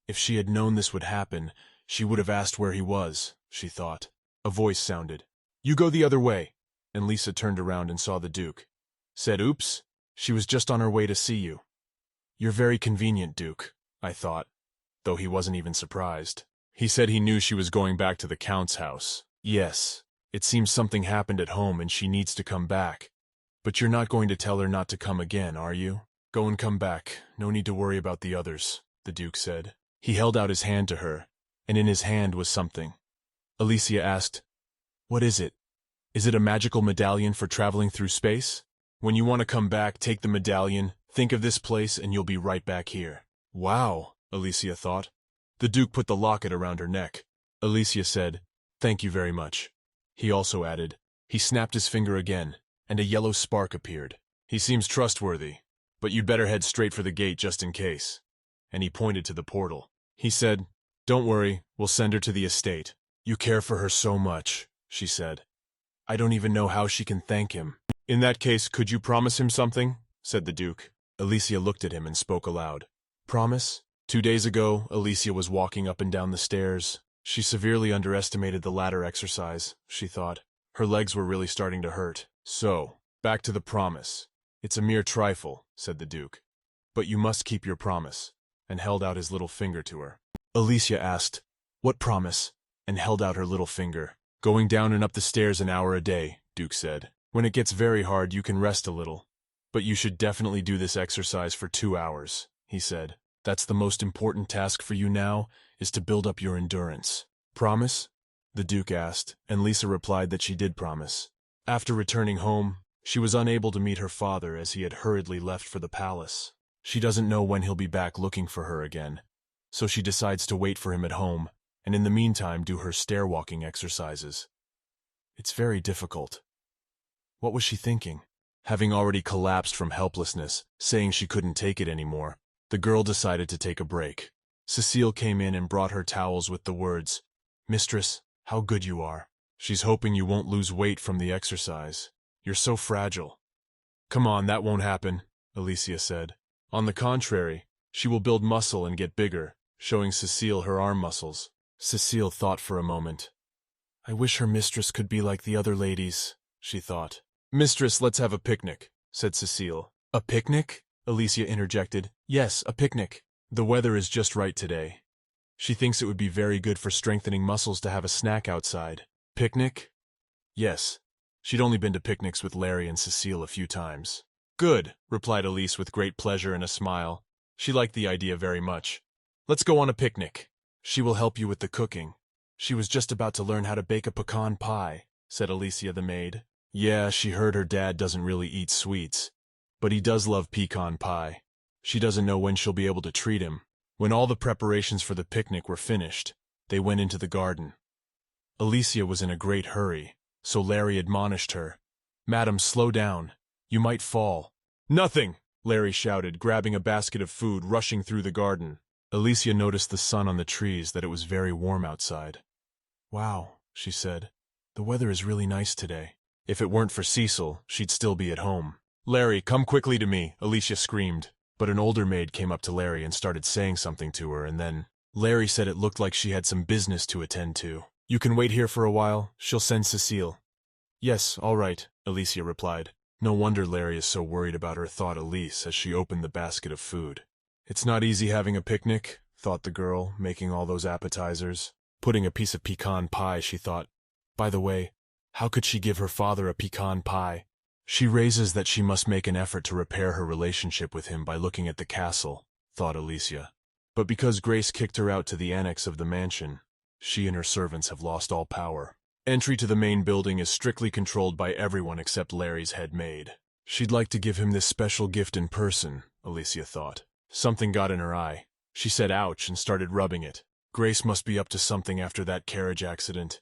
If she had known this would happen, she would have asked where he was, she thought. A voice sounded. You go the other way. And Lisa turned around and saw the Duke. Said, oops, she was just on her way to see you. You're very convenient, Duke, I thought, though he wasn't even surprised. He said he knew she was going back to the Count's house. Yes, it seems something happened at home and she needs to come back. But you're not going to tell her not to come again, are you? Go and come back. No need to worry about the others, the Duke said. He held out his hand to her, and in his hand was something. Alicia asked, What is it? Is it a magical medallion for traveling through space? When you want to come back, take the medallion, think of this place, and you'll be right back here. Wow, Alicia thought. The Duke put the locket around her neck. Alicia said, Thank you very much. He also added, he snapped his finger again, and a yellow spark appeared. He seems trustworthy, but you'd better head straight for the gate just in case. And he pointed to the portal. He said, Don't worry, we'll send her to the estate. You care for her so much, she said. I don't even know how she can thank him. In that case, could you promise him something? Said the Duke. Alicia looked at him and spoke aloud. Promise? 2 days ago, Alicia was walking up and down the stairs. She severely underestimated the ladder exercise, she thought. Her legs were really starting to hurt. So, back to the promise. It's a mere trifle, said the Duke. But you must keep your promise, and held out his little finger to her. Alicia asked, What promise? And held out her little finger. Going down and up the stairs an hour a day, Duke said. When it gets very hard, you can rest a little. But you should definitely do this exercise for 2 hours, he said. That's the most important task for you now, is to build up your endurance. Promise? The Duke asked, and Lisa replied that she did promise. After returning home, she was unable to meet her father as he had hurriedly left for the palace. She doesn't know when he'll be back looking for her again, so she decides to wait for him at home, and in the meantime do her stair-walking exercises. It's very difficult. What was she thinking? Having already collapsed from helplessness, saying she couldn't take it anymore, the girl decided to take a break. Cecile came in and brought her towels with the words, Mistress, how good you are. She's hoping you won't lose weight from the exercise. You're so fragile. Come on, that won't happen, Alicia said. On the contrary, she will build muscle and get bigger, showing Cecile her arm muscles. Cecile thought for a moment. I wish her mistress could be like the other ladies, she thought. Mistress, let's have a picnic, said Cecile. A picnic? Alicia interjected. Yes, a picnic. The weather is just right today. She thinks it would be very good for strengthening muscles to have a snack outside. Picnic? Yes. She'd only been to picnics with Larry and Cecile a few times. Good, replied Elise with great pleasure and a smile. She liked the idea very much. Let's go on a picnic. She will help you with the cooking. She was just about to learn how to bake a pecan pie, said Alicia the maid. Yeah, she heard her dad doesn't really eat sweets, but he does love pecan pie. She doesn't know when she'll be able to treat him. When all the preparations for the picnic were finished, they went into the garden. Alicia was in a great hurry, so Larry admonished her. Madam, slow down. You might fall. Nothing, Larry shouted, grabbing a basket of food, rushing through the garden. Alicia noticed the sun on the trees, that it was very warm outside. Wow, she said. The weather is really nice today. If it weren't for Cecil, she'd still be at home. Larry, come quickly to me, Alicia screamed. But an older maid came up to Larry and started saying something to her, and then Larry said it looked like she had some business to attend to. You can wait here for a while. She'll send Cecile. Yes, all right, Alicia replied. No wonder Larry is so worried about her, thought Elise as she opened the basket of food. It's not easy having a picnic, thought the girl, making all those appetizers. Putting a piece of pecan pie, she thought. By the way, how could she give her father a pecan pie? She raises that she must make an effort to repair her relationship with him by looking at the castle, thought Alicia. But because Grace kicked her out to the annex of the mansion, she and her servants have lost all power. Entry to the main building is strictly controlled by everyone except Larry's head maid. She'd like to give him this special gift in person, Alicia thought. Something got in her eye. She said ouch and started rubbing it. Grace must be up to something after that carriage accident.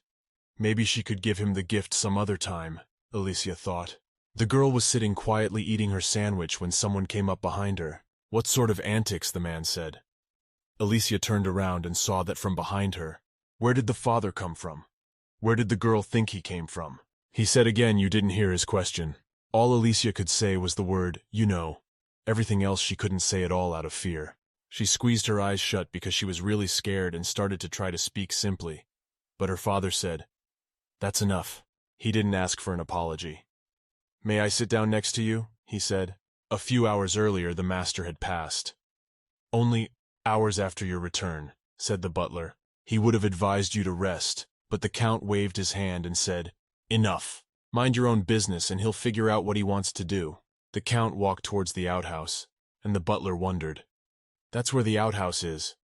Maybe she could give him the gift some other time, Alicia thought. The girl was sitting quietly eating her sandwich when someone came up behind her. What sort of antics, the man said. Alicia turned around and saw that from behind her. Where did the father come from? Where did the girl think he came from? He said again you didn't hear his question. All Alicia could say was the word, you know. Everything else she couldn't say at all out of fear. She squeezed her eyes shut because she was really scared and started to try to speak simply. But her father said, That's enough. He didn't ask for an apology. May I sit down next to you? He said. A few hours earlier the master had passed. Only hours after your return, said the butler. He would have advised you to rest, but the Count waved his hand and said, Enough. Mind your own business and he'll figure out what he wants to do. The Count walked towards the outhouse, and the butler wondered. That's where the outhouse is.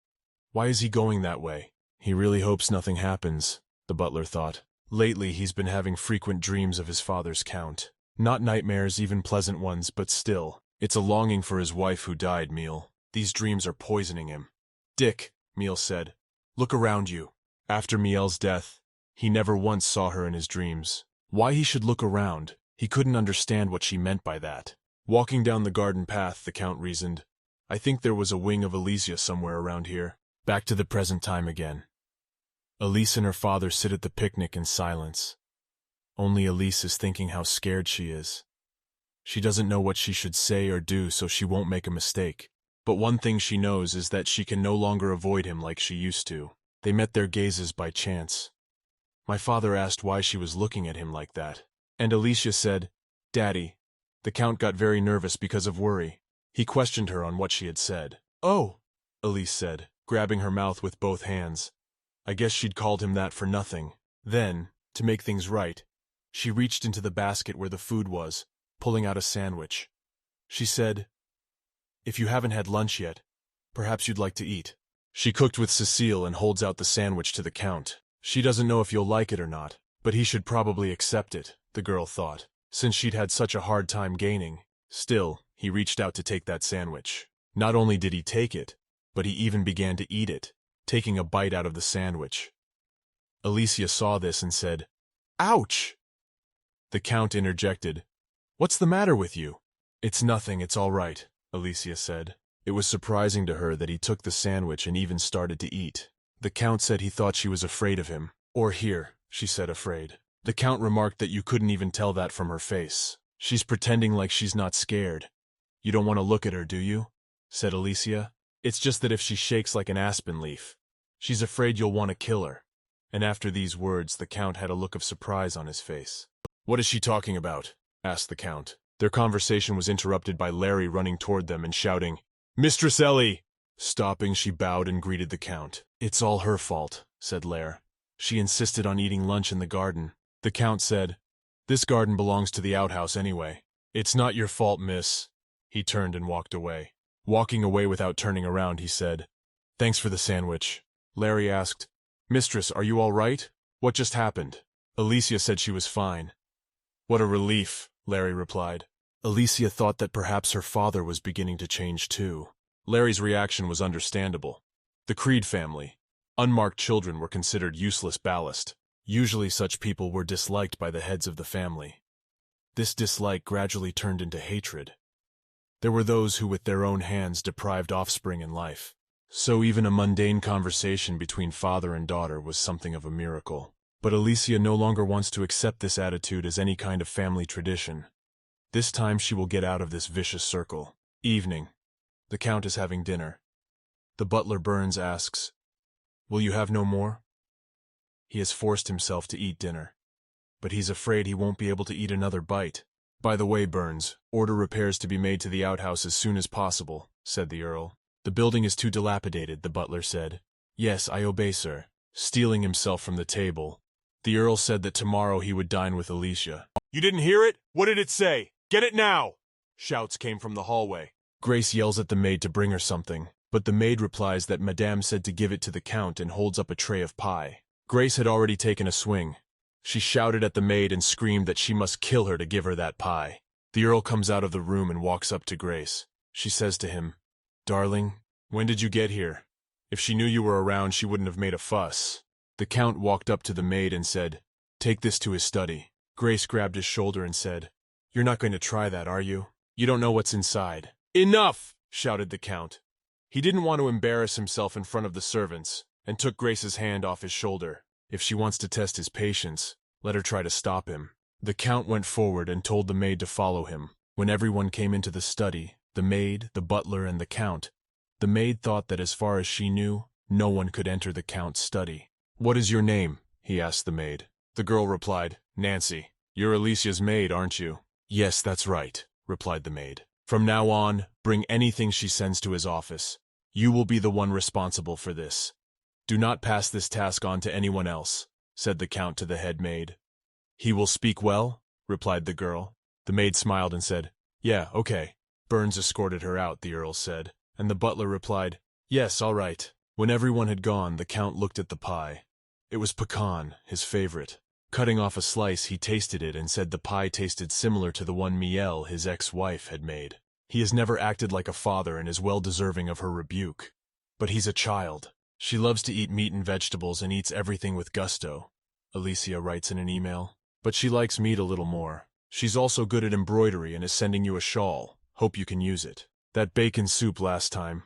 Why is he going that way? He really hopes nothing happens, the butler thought. Lately he's been having frequent dreams of his father's Count. Not nightmares, even pleasant ones, but still. It's a longing for his wife who died, Meal. These dreams are poisoning him. Dick, Meal said, look around you. After Miel's death, he never once saw her in his dreams. Why he should look around, he couldn't understand what she meant by that. Walking down the garden path, the Count reasoned, I think there was a wing of Elysia somewhere around here. Back to the present time again. Elise and her father sit at the picnic in silence. Only Elise is thinking how scared she is. She doesn't know what she should say or do, so she won't make a mistake. But one thing she knows is that she can no longer avoid him like she used to. They met their gazes by chance. My father asked why she was looking at him like that. And Alicia said, "Daddy." The Count got very nervous because of worry. He questioned her on what she had said. "Oh," Elise said, grabbing her mouth with both hands. I guess she'd called him that for nothing. Then, to make things right, she reached into the basket where the food was, pulling out a sandwich. She said, "If you haven't had lunch yet, perhaps you'd like to eat." She cooked with Cecile and holds out the sandwich to the Count. She doesn't know if you'll like it or not, but he should probably accept it, the girl thought, since she'd had such a hard time gaining. Still, he reached out to take that sandwich. Not only did he take it, but he even began to eat it, taking a bite out of the sandwich. Alicia saw this and said, "Ouch!" The Count interjected, "What's the matter with you?" "It's nothing, it's all right," Alicia said. It was surprising to her that he took the sandwich and even started to eat. The Count said he thought she was afraid of him. "Or here," she said, afraid. The Count remarked that you couldn't even tell that from her face. "She's pretending like she's not scared." "You don't want to look at her, do you?" said Alicia. "It's just that if she shakes like an aspen leaf, she's afraid you'll want to kill her." And after these words, the Count had a look of surprise on his face. "What is she talking about?" asked the Count. Their conversation was interrupted by Larry running toward them and shouting, "Mistress Ellie!" Stopping, she bowed and greeted the Count. "It's all her fault," said Lair. "She insisted on eating lunch in the garden." The Count said, "This garden belongs to the outhouse anyway." "It's not your fault, miss." He turned and walked away. Walking away without turning around, he said, "Thanks for the sandwich." Larry asked, "Mistress, are you all right? What just happened?" Alicia said she was fine. "What a relief," Larry replied. Alicia thought that perhaps her father was beginning to change too. Larry's reaction was understandable. The Creed family, unmarked children, were considered useless ballast. Usually such people were disliked by the heads of the family. This dislike gradually turned into hatred. There were those who with their own hands deprived offspring in life. So even a mundane conversation between father and daughter was something of a miracle. But Alicia no longer wants to accept this attitude as any kind of family tradition. This time she will get out of this vicious circle. Evening. The Count is having dinner. The butler Burns asks, "Will you have no more?" He has forced himself to eat dinner, but he's afraid he won't be able to eat another bite. "By the way, Burns, order repairs to be made to the outhouse as soon as possible," said the Earl. "The building is too dilapidated," the butler said. "Yes, I obey, sir." Stealing himself from the table, the Earl said that tomorrow he would dine with Alicia. "You didn't hear it? What did it say? Get it now!" Shouts came from the hallway. Grace yells at the maid to bring her something, but the maid replies that Madame said to give it to the Count and holds up a tray of pie. Grace had already taken a swing. She shouted at the maid and screamed that she must kill her to give her that pie. The Earl comes out of the room and walks up to Grace. She says to him, "Darling, when did you get here? If she knew you were around, she wouldn't have made a fuss." The Count walked up to the maid and said, "Take this to his study." Grace grabbed his shoulder and said, "You're not going to try that, are you? You don't know what's inside." "Enough!" shouted the Count. He didn't want to embarrass himself in front of the servants, and took Grace's hand off his shoulder. If she wants to test his patience, let her try to stop him. The Count went forward and told the maid to follow him. When everyone came into the study, the maid, the butler, and the Count, the maid thought that as far as she knew, no one could enter the Count's study. "What is your name?" he asked the maid. The girl replied, "Nancy. You're Alicia's maid, aren't you?" "Yes, that's right," replied the maid. "From now on, bring anything she sends to his office. You will be the one responsible for this. Do not pass this task on to anyone else," said the Count to the head maid. "He will speak well?" replied the girl. The maid smiled and said, "Yeah, okay." Burns escorted her out, the Earl said, and the butler replied, "Yes, all right." When everyone had gone, the Count looked at the pie. It was pecan, his favorite. Cutting off a slice, he tasted it and said the pie tasted similar to the one Miel, his ex-wife, had made. He has never acted like a father and is well deserving of her rebuke. But he's a child. She loves to eat meat and vegetables and eats everything with gusto, Alicia writes in an email. But she likes meat a little more. She's also good at embroidery and is sending you a shawl. Hope you can use it. That bacon soup last time.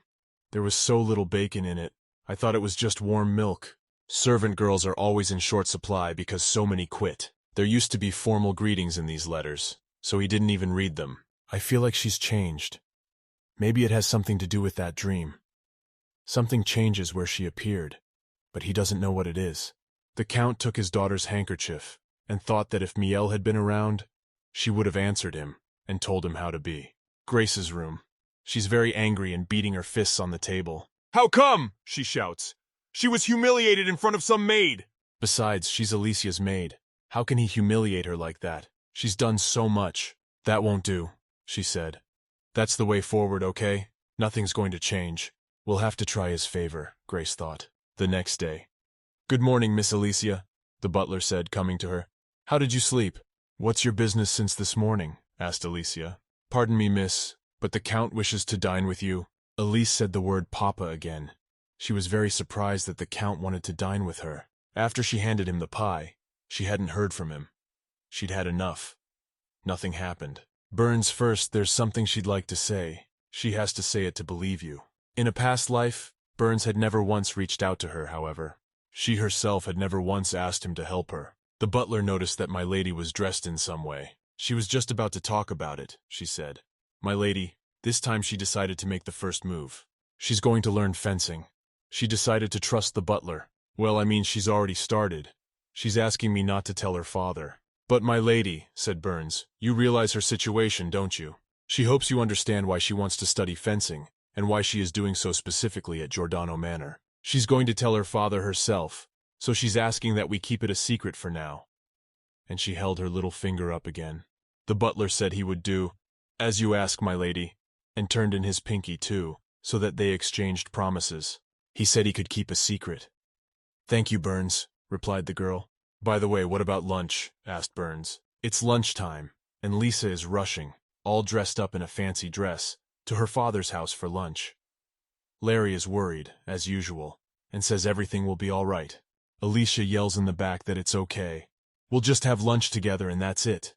There was so little bacon in it. I thought it was just warm milk. Servant girls are always in short supply because so many quit. There used to be formal greetings in these letters, so he didn't even read them. I feel like she's changed. Maybe it has something to do with that dream. Something changes where she appeared, but he doesn't know what it is. The Count took his daughter's handkerchief and thought that if Miel had been around, she would have answered him and told him how to be. Grace's room. She's very angry and beating her fists on the table. "How come?" she shouts. "She was humiliated in front of some maid." Besides, she's Alicia's maid. How can he humiliate her like that? She's done so much. "That won't do," she said. "That's the way forward, okay? Nothing's going to change. We'll have to try his favor," Grace thought. The next day. "Good morning, Miss Alicia," the butler said, coming to her. "How did you sleep?" "What's your business since this morning?" asked Alicia. "Pardon me, miss, but the Count wishes to dine with you." Elise said the word papa again. She was very surprised that the Count wanted to dine with her. After she handed him the pie, she hadn't heard from him. She'd had enough. Nothing happened. "Burns, first, there's something she'd like to say. She has to say it to believe you." In a past life, Burns had never once reached out to her, however. She herself had never once asked him to help her. The butler noticed that my lady was dressed in some way. She was just about to talk about it, she said. My lady, this time she decided to make the first move. She's going to learn fencing. She decided to trust the butler. Well, I mean, she's already started. She's asking me not to tell her father. "But my lady," said Burns, "you realize her situation, don't you? She hopes you understand why she wants to study fencing, and why she is doing so specifically at Giordano Manor. She's going to tell her father herself, so she's asking that we keep it a secret for now." And she held her little finger up again. The butler said he would do, "As you ask, my lady," and turned in his pinky too, so that they exchanged promises. He said he could keep a secret. "Thank you, Burns," replied the girl. "By the way, what about lunch?" asked Burns. "It's lunchtime, and Lisa is rushing, all dressed up in a fancy dress, to her father's house for lunch. Larry is worried, as usual, and says everything will be all right. Alicia yells in the back that it's okay. We'll just have lunch together and that's it."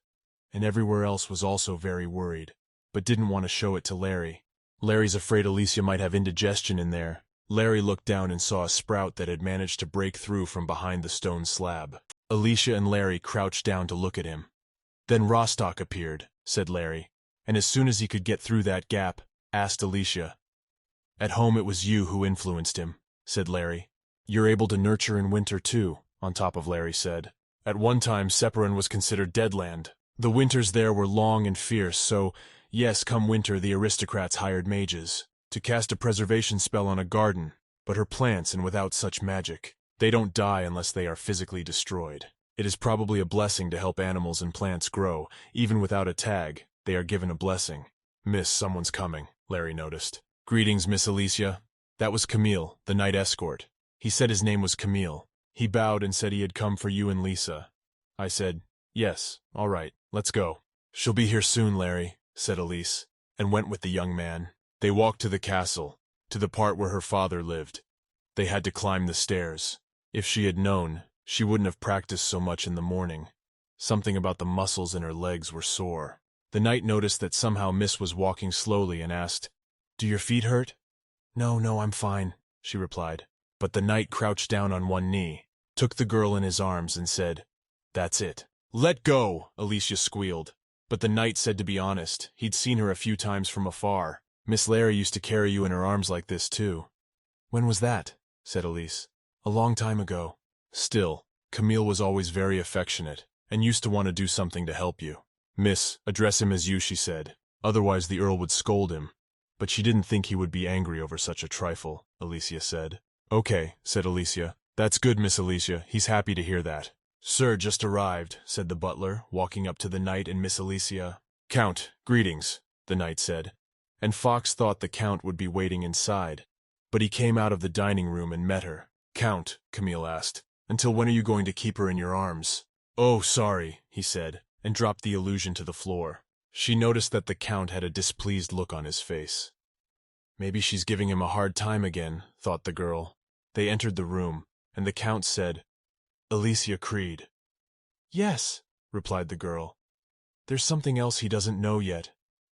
And everywhere else was also very worried, but didn't want to show it to Larry. Larry's afraid Alicia might have indigestion in there. Larry looked down and saw a sprout that had managed to break through from behind the stone slab. Alicia and Larry crouched down to look at him. "Then Rostock appeared," said Larry, and as soon as he could get through that gap, asked Alicia. "At home it was you who influenced him," said Larry. "You're able to nurture in winter too," on top of Larry said. "At one time Separan was considered dead land. The winters there were long and fierce, so, yes, come winter the aristocrats hired mages to cast a preservation spell on a garden, but her plants and without such magic. They don't die unless they are physically destroyed. It is probably a blessing to help animals and plants grow. Even without a tag, they are given a blessing." "Miss, someone's coming," Larry noticed. "Greetings, Miss Alicia." That was Camille, the night escort. He said his name was Camille. He bowed and said he had come for you and Lisa. I said, "Yes, all right, let's go." "She'll be here soon, Larry," said Elise, and went with the young man. They walked to the castle, to the part where her father lived. They had to climb the stairs. If she had known, she wouldn't have practiced so much in the morning. Something about the muscles in her legs were sore. The knight noticed that somehow Miss was walking slowly and asked, "Do your feet hurt?" No, I'm fine," she replied. But the knight crouched down on one knee, took the girl in his arms and said, "That's it." "Let go," Alicia squealed. But the knight said to be honest, he'd seen her a few times from afar. "Miss Larry used to carry you in her arms like this too." "When was that?" said Elise. "A long time ago." Still, Camille was always very affectionate, and used to want to do something to help you. "Miss, address him as you," she said. Otherwise the Earl would scold him. But she didn't think he would be angry over such a trifle, Alicia said. "Okay," said Alicia. "That's good, Miss Alicia. He's happy to hear that." "Sir just arrived," said the butler, walking up to the knight and Miss Alicia. "Count, greetings," the knight said. And Fox thought the Count would be waiting inside. But he came out of the dining room and met her. "Count," Camille asked, "until when are you going to keep her in your arms?" "Oh, sorry," he said, and dropped the illusion to the floor. She noticed that the Count had a displeased look on his face. Maybe she's giving him a hard time again, thought the girl. They entered the room, and the Count said, "Alicia Creed." "Yes," replied the girl. "There's something else he doesn't know yet,"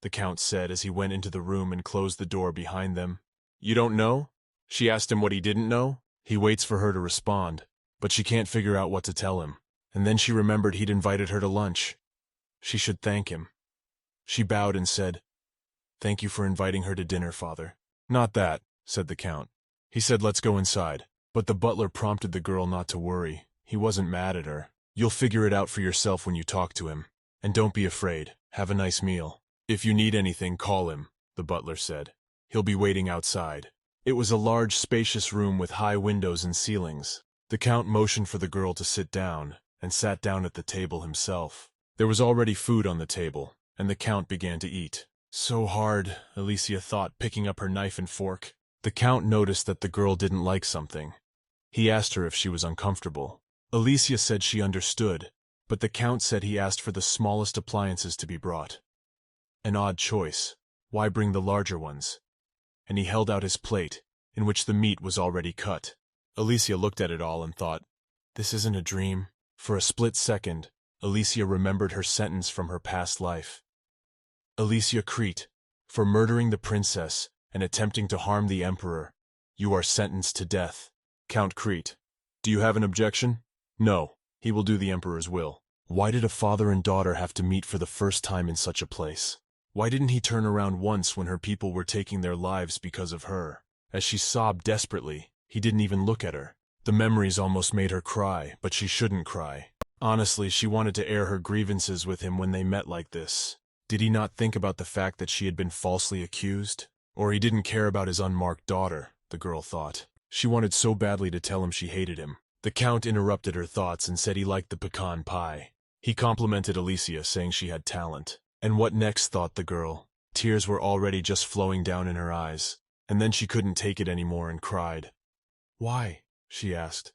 the Count said as he went into the room and closed the door behind them. "You don't know?" She asked him what he didn't know. He waits for her to respond, but she can't figure out what to tell him. And then she remembered he'd invited her to lunch. She should thank him. She bowed and said, Thank you for inviting her to dinner, father. Not that, said the count. He said let's go inside. But the butler prompted the girl not to worry. He wasn't mad at her. You'll figure it out for yourself when you talk to him. And don't be afraid. Have a nice meal. If you need anything, call him, the butler said. He'll be waiting outside. It was a large, spacious room with high windows and ceilings. The count motioned for the girl to sit down, and sat down at the table himself. There was already food on the table, and the count began to eat. So hard, Alicia thought, picking up her knife and fork. The count noticed that the girl didn't like something. He asked her if she was uncomfortable. Alicia said she understood, but the count said he asked for the smallest appliances to be brought. An odd choice. Why bring the larger ones? And he held out his plate, in which the meat was already cut. Alicia looked at it all and thought, this isn't a dream. For a split second, Alicia remembered her sentence from her past life. Alicia Crete, for murdering the princess and attempting to harm the emperor, you are sentenced to death. Count Crete, do you have an objection? No, he will do the emperor's will. Why did a father and daughter have to meet for the first time in such a place? Why didn't he turn around once when her people were taking their lives because of her? As she sobbed desperately, he didn't even look at her. The memories almost made her cry, but she shouldn't cry. Honestly, she wanted to air her grievances with him when they met like this. Did he not think about the fact that she had been falsely accused? Or he didn't care about his unmarked daughter, the girl thought. She wanted so badly to tell him she hated him. The count interrupted her thoughts and said he liked the pecan pie. He complimented Alicia, saying she had talent. And what next, thought the girl. Tears were already just flowing down in her eyes. And then she couldn't take it anymore and cried. Why? She asked.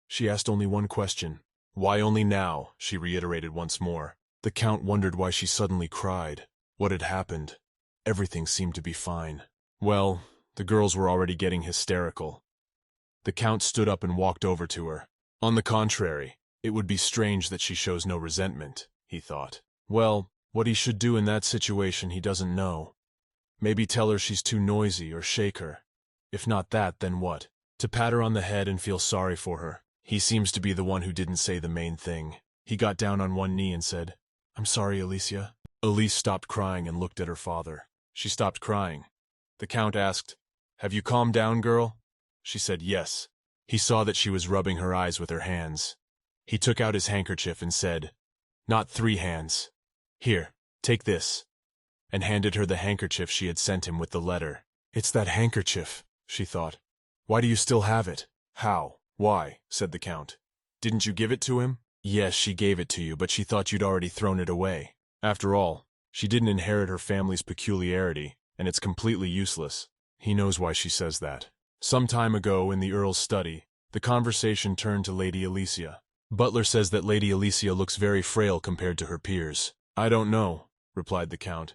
She asked only one question. Why only now? She reiterated once more. The count wondered why she suddenly cried. What had happened? Everything seemed to be fine. Well, the girls were already getting hysterical. The count stood up and walked over to her. On the contrary, it would be strange that she shows no resentment, he thought. Well, what he should do in that situation he doesn't know. Maybe tell her she's too noisy or shake her. If not that, then what? To pat her on the head and feel sorry for her. He seems to be the one who didn't say the main thing. He got down on one knee and said, I'm sorry, Alicia. Elise stopped crying and looked at her father. She stopped crying. The count asked, Have you calmed down, girl? She said yes. He saw that she was rubbing her eyes with her hands. He took out his handkerchief and said, Not 3 hands. Here, take this. And handed her the handkerchief she had sent him with the letter. It's that handkerchief, she thought. Why do you still have it? How? Why? Said the count. Didn't you give it to him? Yes, she gave it to you, but she thought you'd already thrown it away. After all, she didn't inherit her family's peculiarity, and it's completely useless. He knows why she says that. Some time ago, in the Earl's study, the conversation turned to Lady Alicia. Butler says that Lady Alicia looks very frail compared to her peers. I don't know, replied the count.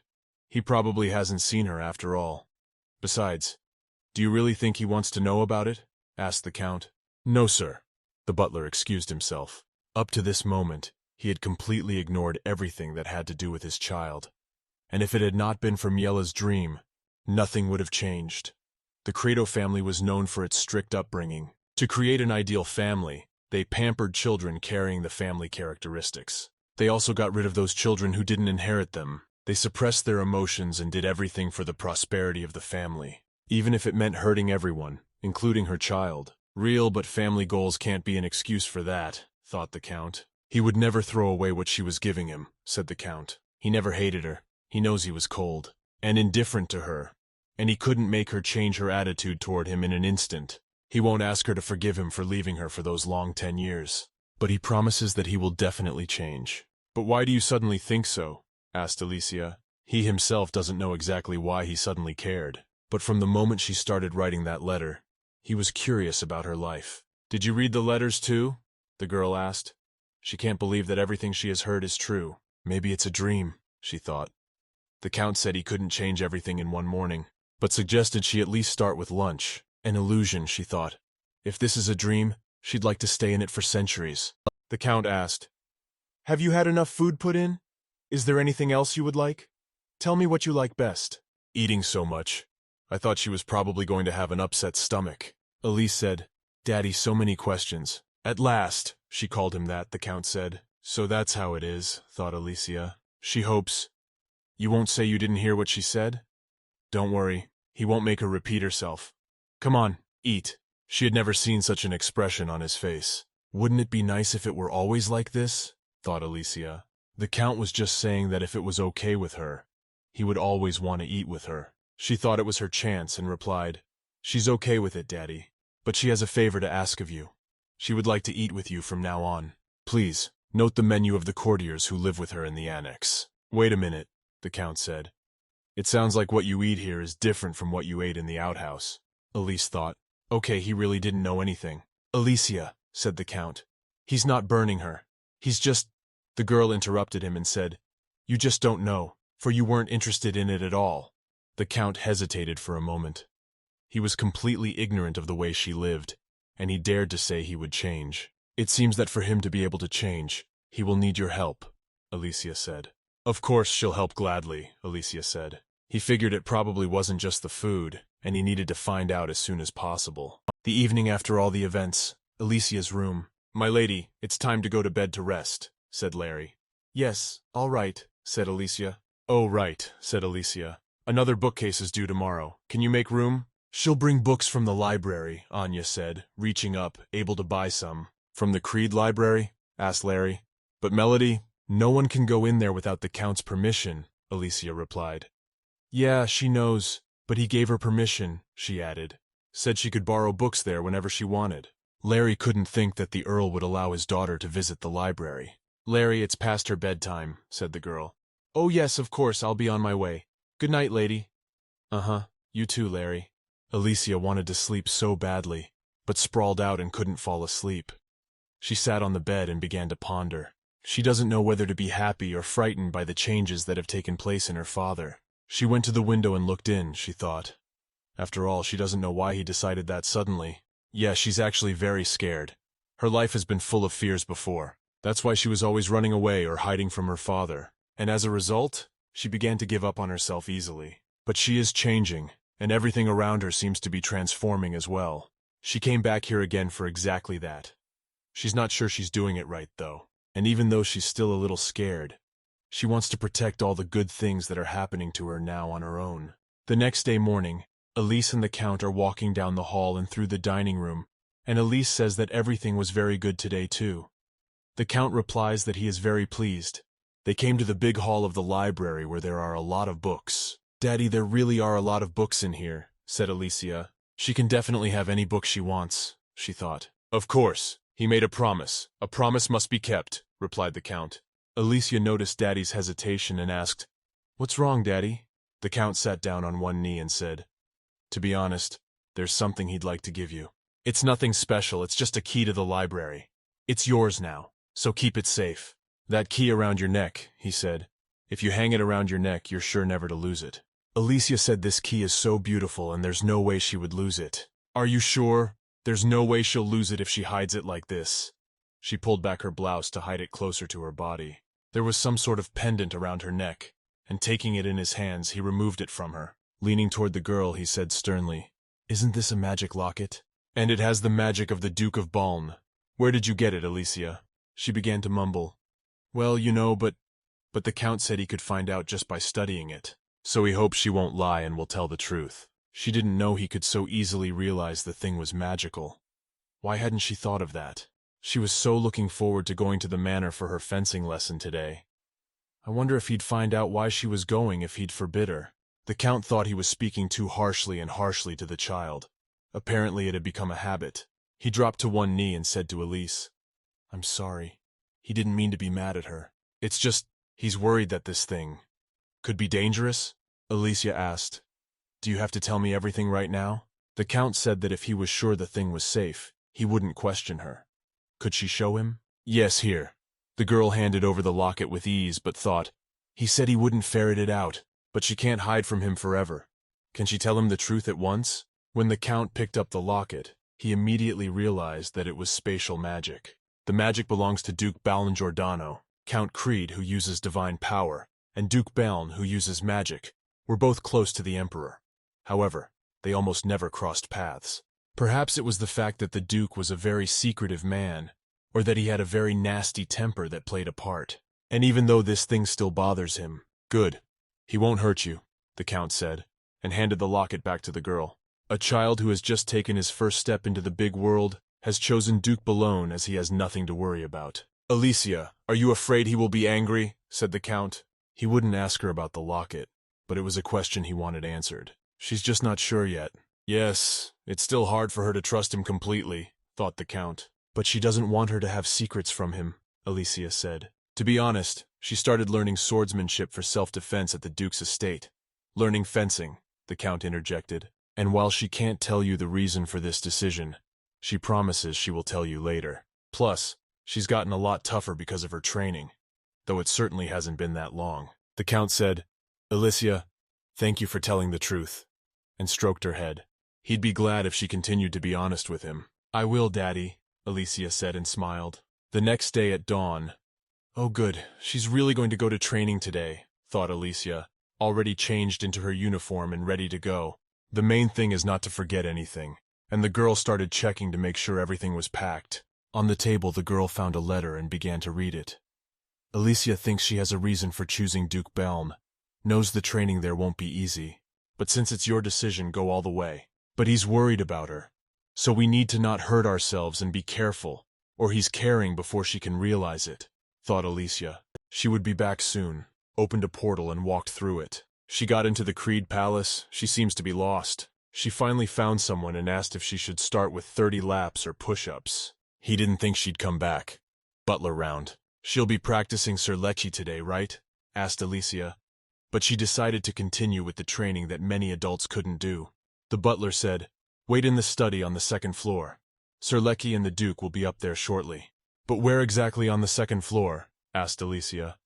He probably hasn't seen her after all. Besides, do you really think he wants to know about it? Asked the count. No, sir. The butler excused himself. Up to this moment, he had completely ignored everything that had to do with his child. And if it had not been for Miela's dream, nothing would have changed. The Credo family was known for its strict upbringing. To create an ideal family, they pampered children carrying the family characteristics. They also got rid of those children who didn't inherit them. They suppressed their emotions and did everything for the prosperity of the family, even if it meant hurting everyone, including her child. Real but family goals can't be an excuse for that, thought the count. He would never throw away what she was giving him, said the count. He never hated her. He knows he was cold and indifferent to her, and he couldn't make her change her attitude toward him in an instant. He won't ask her to forgive him for leaving her for those long 10 years. But he promises that he will definitely change. But why do you suddenly think so? Asked Alicia. He himself doesn't know exactly why he suddenly cared. But from the moment she started writing that letter, he was curious about her life. Did you read the letters too? The girl asked. She can't believe that everything she has heard is true. Maybe it's a dream, she thought. The count said he couldn't change everything in one morning, but suggested she at least start with lunch. An illusion, she thought. If this is a dream, she'd like to stay in it for centuries. The count asked, Have you had enough food put in? Is there anything else you would like? Tell me what you like best. Eating so much. I thought she was probably going to have an upset stomach. Elise said, Daddy, so many questions. At last, she called him that, the count said. So that's how it is, thought Alicia. She hopes. You won't say you didn't hear what she said? Don't worry, he won't make her repeat herself. Come on, eat. She had never seen such an expression on his face. Wouldn't it be nice if it were always like this? Thought Alicia. The Count was just saying that if it was okay with her, he would always want to eat with her. She thought it was her chance and replied, She's okay with it, Daddy, but she has a favor to ask of you. She would like to eat with you from now on. Please, note the menu of the courtiers who live with her in the annex. Wait a minute, the Count said. It sounds like what you eat here is different from what you ate in the outhouse. Elise thought, okay, he really didn't know anything. Alicia, said the Count. He's not burning her. He's just… The girl interrupted him and said, You just don't know, for you weren't interested in it at all. The Count hesitated for a moment. He was completely ignorant of the way she lived, and he dared to say he would change. It seems that for him to be able to change, he will need your help, Alicia said. Of course she'll help gladly, Alicia said. He figured it probably wasn't just the food, and he needed to find out as soon as possible. The evening after all the events, Alicia's room. My lady, it's time to go to bed to rest, said Larry. Yes, all right, said Alicia. Oh, right, said Alicia. Another bookcase is due tomorrow. Can you make room? She'll bring books from the library, Anya said, reaching up, able to buy some. From the Creed library? Asked Larry. But Melody, no one can go in there without the Count's permission, Alicia replied. Yeah, she knows, but he gave her permission, she added. Said she could borrow books there whenever she wanted. Larry couldn't think that the Earl would allow his daughter to visit the library. Larry, it's past her bedtime, said the girl. Oh yes, of course, I'll be on my way. Good night, lady. Uh-huh, you too, Larry. Alicia wanted to sleep so badly, but sprawled out and couldn't fall asleep. She sat on the bed and began to ponder. She doesn't know whether to be happy or frightened by the changes that have taken place in her father. She went to the window and looked in, she thought. After all, she doesn't know why he decided that suddenly. Yeah, she's actually very scared. Her life has been full of fears before. That's why she was always running away or hiding from her father. And as a result, she began to give up on herself easily. But she is changing, and everything around her seems to be transforming as well. She came back here again for exactly that. She's not sure she's doing it right, though. And even though she's still a little scared, she wants to protect all the good things that are happening to her now on her own. The next day morning, Elise and the Count are walking down the hall and through the dining room, and Elise says that everything was very good today too. The Count replies that he is very pleased. They came to the big hall of the library where there are a lot of books. Daddy, there really are a lot of books in here, said Alicia. She can definitely have any book she wants, she thought. Of course. He made a promise. A promise must be kept, replied the Count. Alicia noticed Daddy's hesitation and asked, What's wrong, Daddy? The Count sat down on one knee and said, To be honest, there's something he'd like to give you. It's nothing special, it's just a key to the library. It's yours now, so keep it safe. That key around your neck, he said. If you hang it around your neck, you're sure never to lose it. Alicia said this key is so beautiful and there's no way she would lose it. Are you sure? There's no way she'll lose it if she hides it like this. She pulled back her blouse to hide it closer to her body. There was some sort of pendant around her neck, and taking it in his hands, he removed it from her. Leaning toward the girl, he said sternly, Isn't this a magic locket? And it has the magic of the Duke of Baln. Where did you get it, Alicia? She began to mumble. Well, you know, but the Count said he could find out just by studying it. So he hopes she won't lie and will tell the truth. She didn't know he could so easily realize the thing was magical. Why hadn't she thought of that? She was so looking forward to going to the manor for her fencing lesson today. I wonder if he'd find out why she was going if he'd forbid her. The Count thought he was speaking too harshly to the child. Apparently it had become a habit. He dropped to one knee and said to Elise, I'm sorry. He didn't mean to be mad at her. It's just, he's worried that this thing could be dangerous? Alicia asked. Do you have to tell me everything right now? The Count said that if he was sure the thing was safe, he wouldn't question her. Could she show him? Yes, here. The girl handed over the locket with ease, but thought, he said he wouldn't ferret it out, but she can't hide from him forever. Can she tell him the truth at once? When the Count picked up the locket, he immediately realized that it was spatial magic. The magic belongs to Duke Baln Giordano. Count Creed, who uses divine power, and Duke Baln, who uses magic, were both close to the Emperor. However, they almost never crossed paths. Perhaps it was the fact that the Duke was a very secretive man, or that he had a very nasty temper that played a part. And even though this thing still bothers him, good. He won't hurt you, the Count said, and handed the locket back to the girl. A child who has just taken his first step into the big world has chosen Duke Boulogne as he has nothing to worry about. "Alicia, are you afraid he will be angry?" said the Count. He wouldn't ask her about the locket, but it was a question he wanted answered. She's just not sure yet. Yes, it's still hard for her to trust him completely, thought the Count. But she doesn't want her to have secrets from him, Alicia said. To be honest, she started learning swordsmanship for self-defense at the Duke's estate. Learning fencing, the Count interjected. And while she can't tell you the reason for this decision, she promises she will tell you later. Plus, she's gotten a lot tougher because of her training, though it certainly hasn't been that long. The Count said, "Alicia, thank you for telling the truth," and stroked her head. He'd be glad if she continued to be honest with him. "I will, Daddy," Alicia said and smiled. The next day at dawn, "Oh good, she's really going to go to training today," thought Alicia, already changed into her uniform and ready to go. The main thing is not to forget anything, and the girl started checking to make sure everything was packed. On the table, the girl found a letter and began to read it. Alicia thinks she has a reason for choosing Duke Belm, knows the training there won't be easy, but since it's your decision, go all the way. But he's worried about her, so we need to not hurt ourselves and be careful, or he's caring before she can realize it, thought Alicia. She would be back soon, opened a portal and walked through it. She got into the Creed Palace. She seems to be lost. She finally found someone and asked if she should start with 30 laps or push-ups. He didn't think she'd come back. Butler round. "She'll be practicing Sir Lecce today, right?" asked Alicia. But she decided to continue with the training that many adults couldn't do. The butler said, "Wait in the study on the second floor. Sir Lecce and the Duke will be up there shortly." "But where exactly on the second floor?" asked Alicia.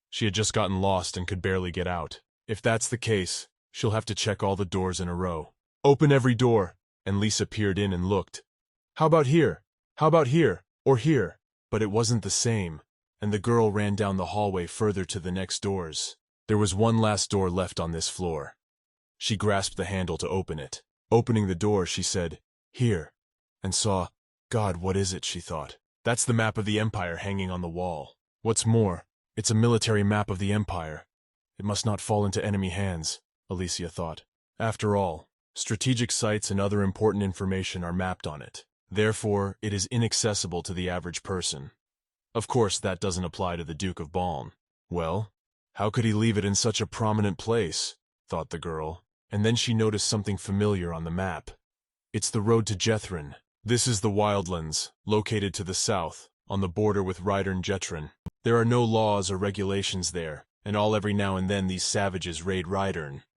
She had just gotten lost and could barely get out. If that's the case, she'll have to check all the doors in a row. "Open every door," and Lisa peered in and looked. "How about here? How about here? Or here?" But it wasn't the same, and the girl ran down the hallway further to the next doors. There was one last door left on this floor. She grasped the handle to open it. Opening the door, she said, "Here," and saw, "God, what is it?" she thought. "That's the map of the Empire hanging on the wall. What's more, it's a military map of the Empire. It must not fall into enemy hands," Alicia thought. After all, strategic sites and other important information are mapped on it. Therefore, it is inaccessible to the average person. Of course, that doesn't apply to the Duke of Balm. Well, how could he leave it in such a prominent place, thought the girl, and then she noticed something familiar on the map. It's the road to Jethrin. This is the Wildlands, located to the south, on the border with Rydern-Jetrin. There are no laws or regulations there, and every now and then these savages raid Rydern.